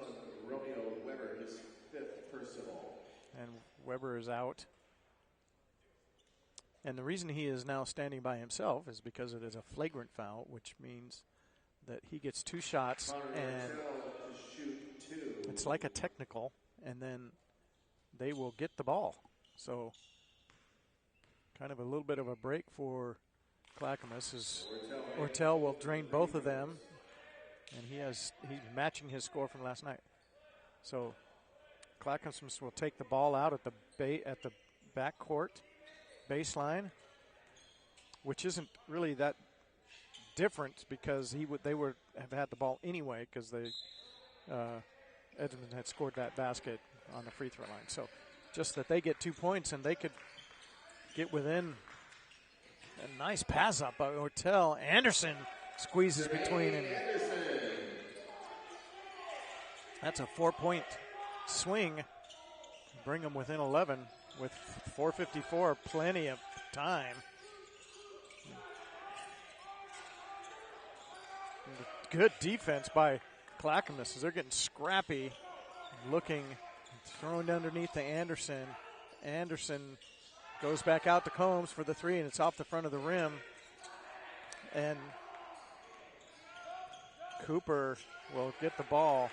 Romeo Weber, his 5th personal. And Weber is out. And the reason he is now standing by himself is because it is a flagrant foul, which means that he gets 2 shots, and it's like a technical, and then they will get the ball. So kind of a little bit of a break for Clackamas as Ortel will drain both of them, and he's matching his score from last night. So Clackamas will take the ball out at the backcourt baseline, which isn't really that different because they would have had the ball anyway because Edmonds had scored that basket on the free throw line. So just that they get 2 points and they could get within. A nice pass up by Ortel. Anderson squeezes between, and that's a 4-point swing. Bring them within 11 with 4:54, plenty of time. Good defense by Clackamas as they're getting scrappy, looking, thrown underneath to Anderson. Anderson goes back out to Combs for the 3, and it's off the front of the rim. And Cooper will get the ball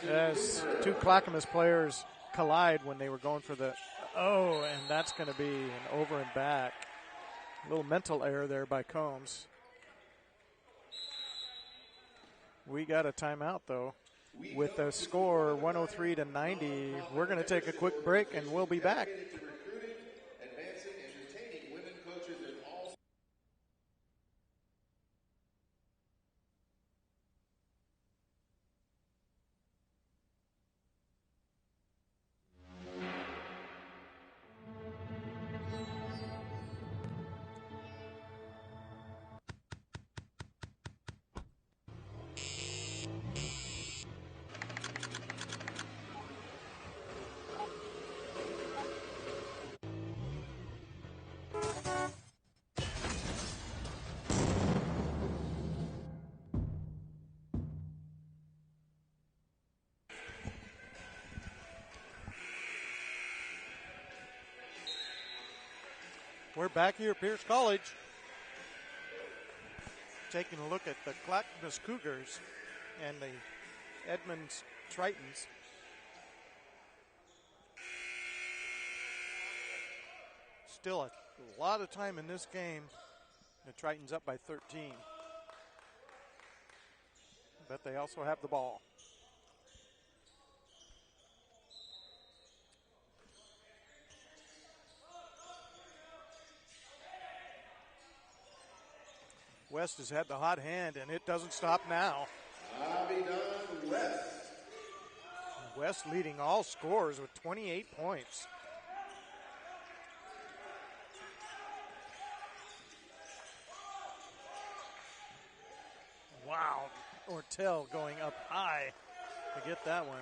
as 2 Clackamas players collide when they were going for the, and that's going to be an over and back. A little mental error there by Combs. We got a timeout, though. With the score 103-90, we're going to take a quick break, and we'll be back. We're back here at Pierce College, taking a look at the Clackamas Cougars and the Edmonds Tritons. Still a lot of time in this game. The Tritons up by 13. But they also have the ball. West has had the hot hand, and it doesn't stop now. West leading all scorers with 28 points. Wow, Ortel going up high to get that one.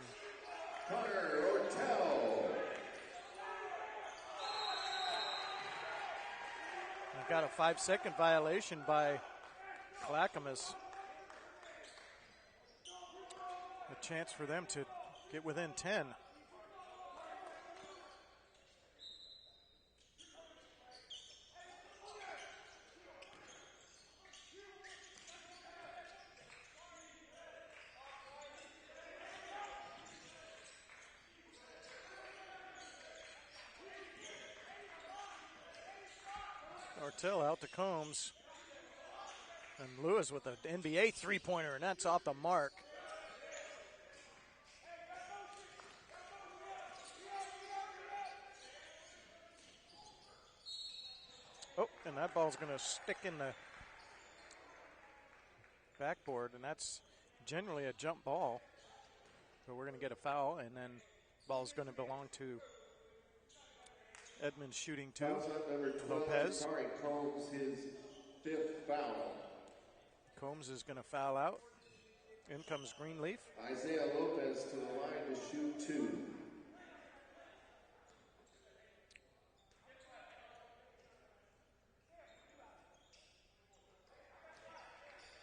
Connor Ortel. We've got a 5-second violation by Clackamas. A chance for them to get within 10. Ortel out to Combs. And Lewis with an NBA three-pointer, and that's off the mark. Oh, and that ball's going to stick in the backboard, and that's generally a jump ball. But we're going to get a foul, and then the ball's going to belong to Edmonds shooting 2. Number 12, Lopez. Combs, his 5th foul. Combs is going to foul out. In comes Greenleaf. Isaiah Lopez to the line to shoot 2.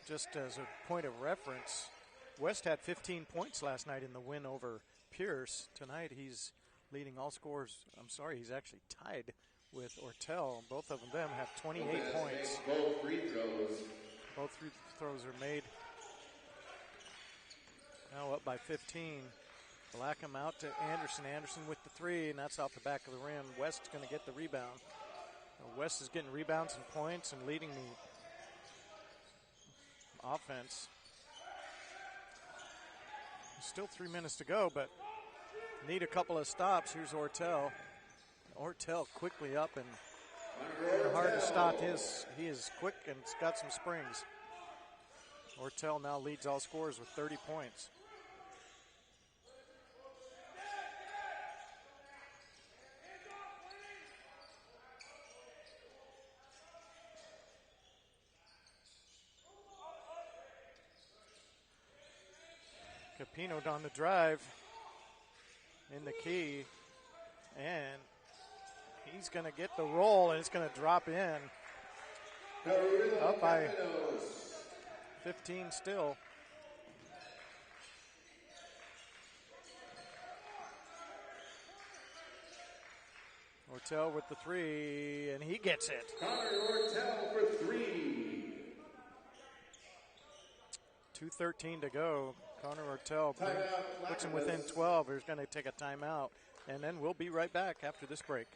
Just as a point of reference, West had 15 points last night in the win over Pierce. Tonight he's leading all scorers. I'm sorry, he's actually tied with Ortel. Both of them have 28 points. Both free throws. Both free throws are made. Now up by 15. Blackham out to Anderson. Anderson with the 3, and that's off the back of the rim. West's going to get the rebound. West is getting rebounds and points and leading the offense. Still 3 minutes to go, but need a couple of stops. Here's Ortel. Ortel quickly up and hard to stop his. He is quick and it's got some springs. Ortel now leads all scorers with 30 points. Capino on the drive in the key, and he's going to get the roll, and it's going to drop in. Up by 15 still. Ortel with the 3, and he gets it. Connor Ortel for 3. 2:13 to go. Connor Ortel puts him within 12. He's going to take a timeout, and then we'll be right back after this break.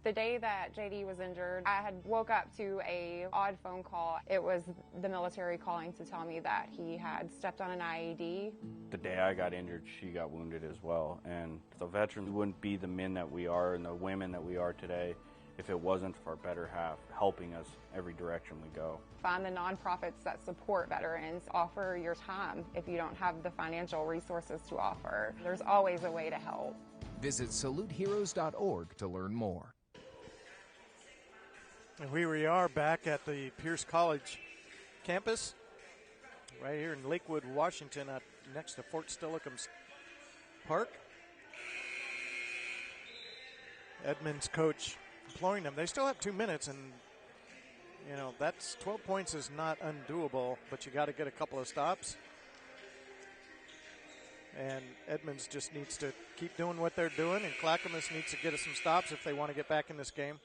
The day that JD was injured, I had woke up to a odd phone call. It was the military calling to tell me that he had stepped on an IED. The day I got injured, she got wounded as well. And the veterans wouldn't be the men that we are and the women that we are today if it wasn't for our better half helping us every direction we go. Find the nonprofits that support veterans. Offer your time if you don't have the financial resources to offer. There's always a way to help. Visit saluteheroes.org to learn more. And here we are back at the Pierce College campus, right here in Lakewood, Washington, next to Fort Steilacoom Park. Edmonds coach imploring them. They still have 2 minutes, and you know that's 12 points is not undoable, but you got to get a couple of stops. And Edmonds just needs to keep doing what they're doing, and Clackamas needs to get us some stops if they want to get back in this game.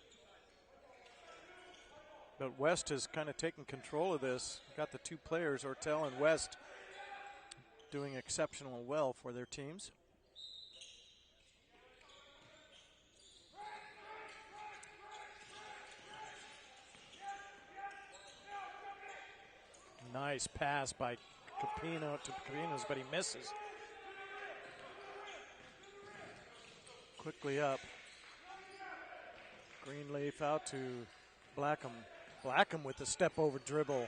But West has kind of taken control of this. Got the 2 players, Ortel and West, doing exceptional well for their teams. Nice pass by Capino to Capinos, but he misses. Quickly up. Greenleaf out to Blackham. Blackham with the step over dribble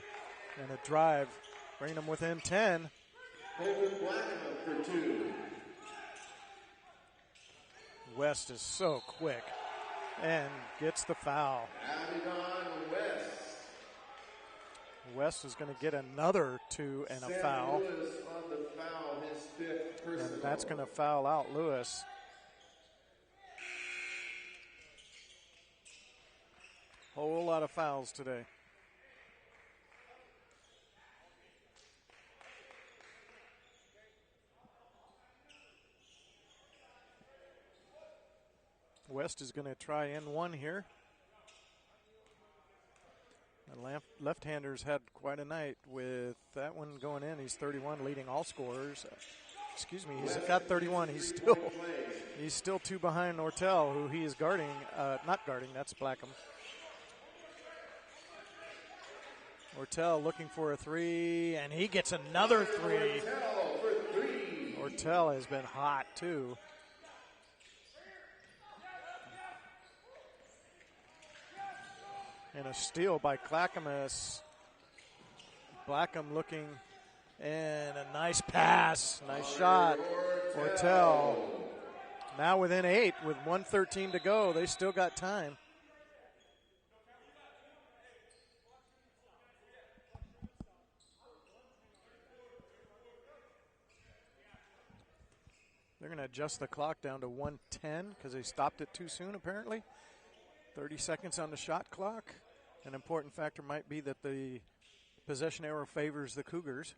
and a drive. Bring them within 10. Blackham for 2. West is so quick and gets the foul. Abigail West. West is going to get another 2 and a Sam foul. Lewis on the foul, his 5th personal. And that's going to foul out Lewis. Whole lot of fouls today. West is going to try in one here. The left-handers had quite a night with that one going in. He's 31, leading all scorers. Excuse me, he's got 31. He's still 2 behind Ortel, who he is guarding. Not guarding, that's Blackham. Ortel looking for a 3, and he gets another 3. Ortel has been hot, too. And a steal by Clackamas. Blackham looking, and a nice pass. Nice shot. Ortel now within 8 with 1:13 to go. They still got time. They're going to adjust the clock down to 1:10 because they stopped it too soon, apparently. 30 seconds on the shot clock. An important factor might be that the possession arrow favors the Cougars.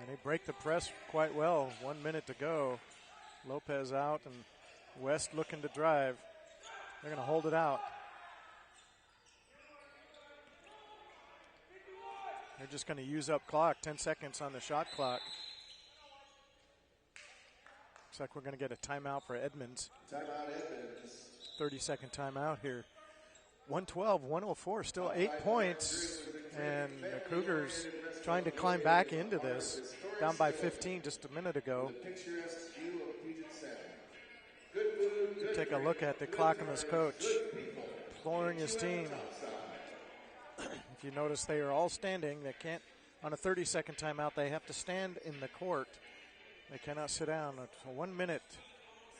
And they break the press quite well. 1 minute to go. Lopez out and West looking to drive. They're going to hold it out. They're just going to use up clock. 10 seconds on the shot clock. Looks like we're going to get a timeout for Edmonds. Timeout Edmonds. 30-second timeout here. 112, 104, still 8 points. And the Cougars trying to climb back into this. Down by 15 just a minute ago. Take a look at the Clackamas coach imploring his team. If you notice, they are all standing. They can't, on a 30-second timeout, they have to stand in the court. They cannot sit down. It's a 1 minute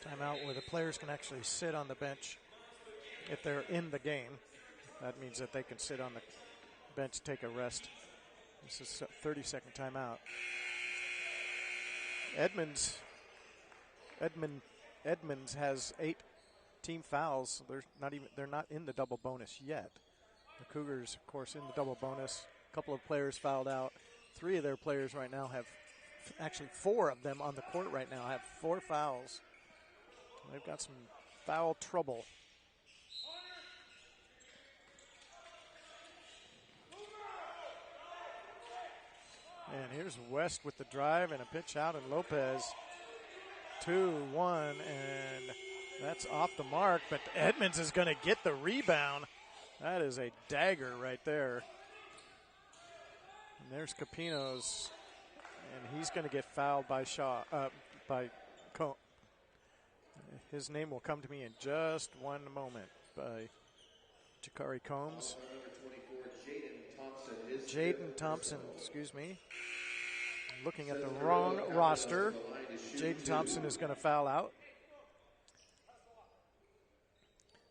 timeout where the players can actually sit on the bench if they're in the game. That means that they can sit on the bench, take a rest. This is a 30-second timeout. Edmonds has 8 team fouls. They're not in the double bonus yet. The Cougars, of course, in the double bonus. A couple of players fouled out. 3 of their players right now have, actually 4 of them on the court right now have 4 fouls. They've got some foul trouble. And here's West with the drive and a pitch out, and Lopez 2-1, and that's off the mark, but Edmonds is going to get the rebound. That is a dagger right there. And there's Capinos, and he's going to get fouled by his name will come to me in just one moment, by Jakari Combs. Jaden Thompson, excuse me. Looking at the wrong roster. Jaden Thompson is going to foul out.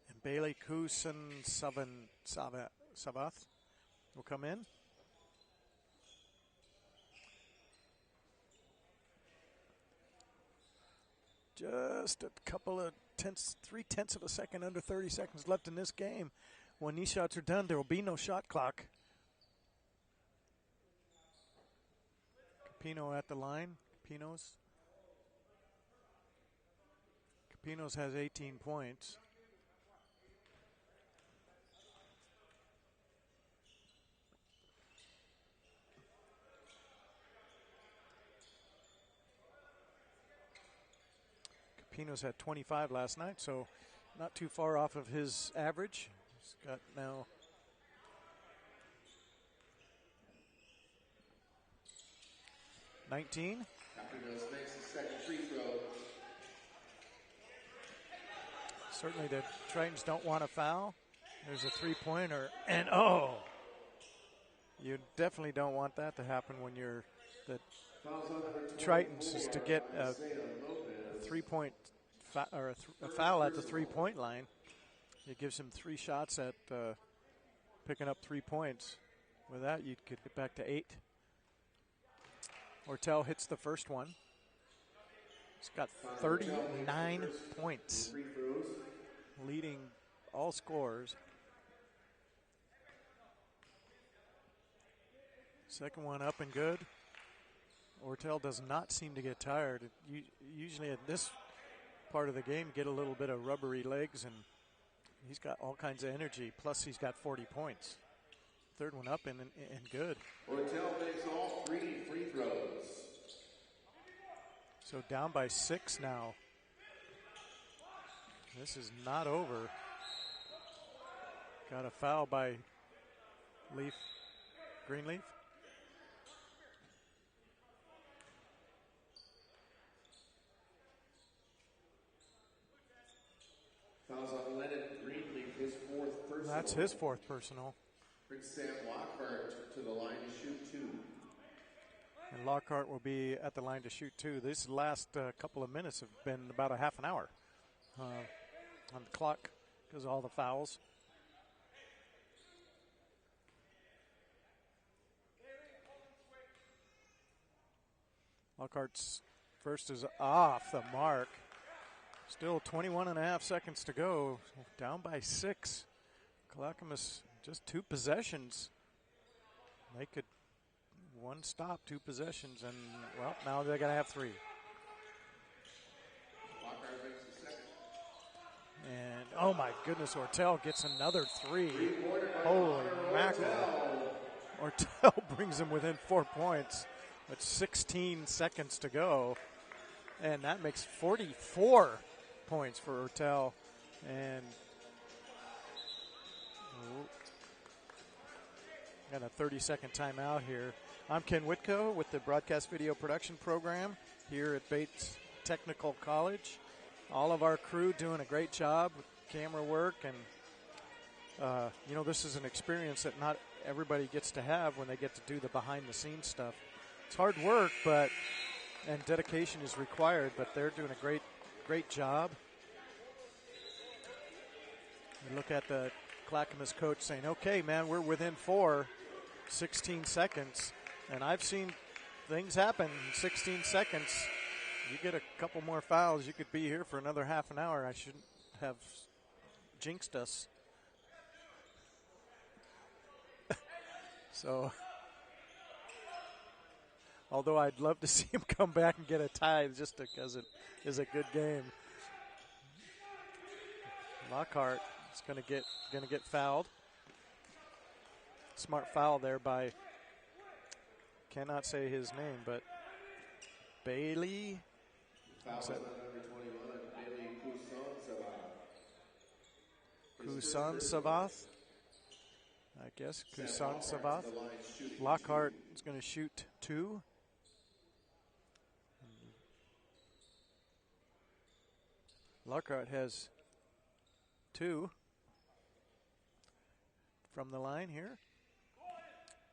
And Bailey Savath will come in. Just a couple of 3/10 of a second, under 30 seconds left in this game. When these shots are done, there will be no shot clock. Capino at the line. Capinos has 18 points. Capinos had 25 last night, so not too far off of his average. He's got now 19. Capinos makes the second free throw. Certainly the Tritons don't want to foul. There's a three-pointer, and you definitely don't want that to happen when you're the Tritons, is to get a three-point or a foul at the three-point line. It gives him 3 shots at picking up 3 points. With that, you could get back to 8. Ortel hits the first one. He's got 39 points, leading all scorers. Second one up and good. Ortel does not seem to get tired. Usually at this part of the game, get a little bit of rubbery legs, and he's got all kinds of energy. Plus, he's got 40 points. Third one up and good. Ortel makes all 3 free throws. So down by 6 now. This is not over. Got a foul by Greenleaf. Fouls on Lennon Greenleaf, his 4th personal. That's his 4th personal. Brings Sam Lockhart to the line to shoot 2. And And Lockhart will be at the line to shoot too. These last couple of minutes have been about a half an hour on the clock because of all the fouls. Lockhart's first is off the mark. Still 21 and a half seconds to go. Down by 6. Clackamas just 2 possessions. They could one stop, 2 possessions, and well, now they're going to have 3. And oh my goodness, Ortel gets another 3. Holy mackerel. Ortel brings them within 4 points. With 16 seconds to go. And that makes 44 points for Ortel. And got a 30-second timeout here. I'm Ken Whitco with the Broadcast Video Production Program here at Bates Technical College. All of our crew doing a great job with camera work. And, you know, this is an experience that not everybody gets to have when they get to do the behind-the-scenes stuff. It's hard work, and dedication is required, but they're doing a great job. You look at the Clackamas coach saying, okay, man, we're within 4, 16 seconds. And I've seen things happen in 16 seconds. You get a couple more fouls, you could be here for another half an hour. I shouldn't have jinxed us. So, although I'd love to see him come back and get a tie just because it is a good game. Lockhart is going to get fouled. Smart foul there by, cannot say his name, but Bailey. Foul on number 21, Bailey Kusan Savath. I guess Kusan Savath. Lockhart is going to shoot 2. Lockhart has 2 from the line here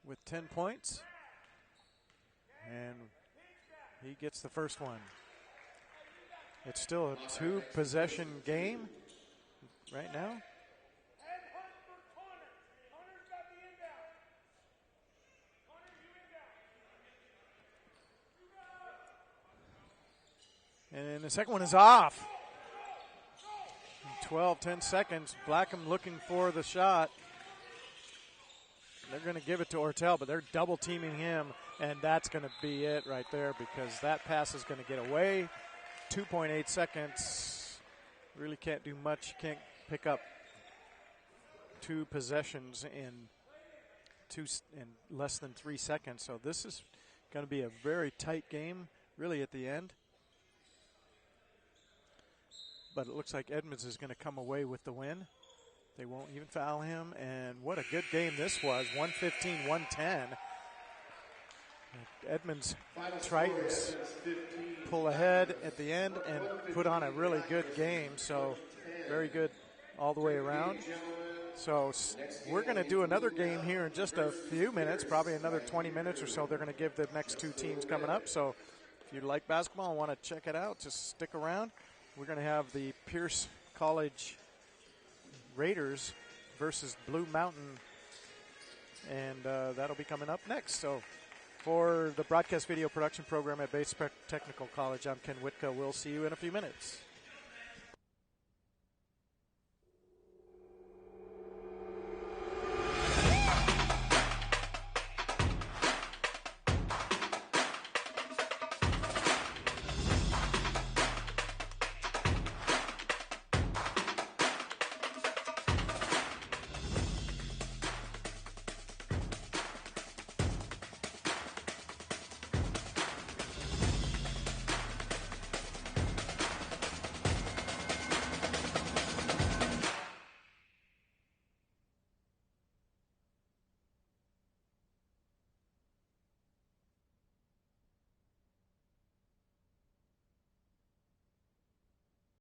with 10 points. And he gets the first one. It's still a 2-possession game right now. And the second one is off. 10 seconds. Blackham looking for the shot. They're going to give it to Ortel, but they're double teaming him, and that's going to be it right there because that pass is going to get away. 2.8 seconds. Really can't do much. Can't pick up 2 possessions in less than 3 seconds. So this is going to be a very tight game, really, at the end. But it looks like Edmonds is going to come away with the win. They won't even foul him. And what a good game this was. 115-110. Edmonds Tritons pull ahead at the end and put on a really good game. So very good all the way around. So we're going to do another game here in just a few minutes, probably another 20 minutes or so. They're going to give the next 2 teams coming up. So if you like basketball and want to check it out, just stick around. We're going to have the Pierce College Raiders versus Blue Mountain, and that'll be coming up next. So for the Broadcast Video Production Program at Bates Technical College, I'm Ken Whitco. We'll see you in a few minutes.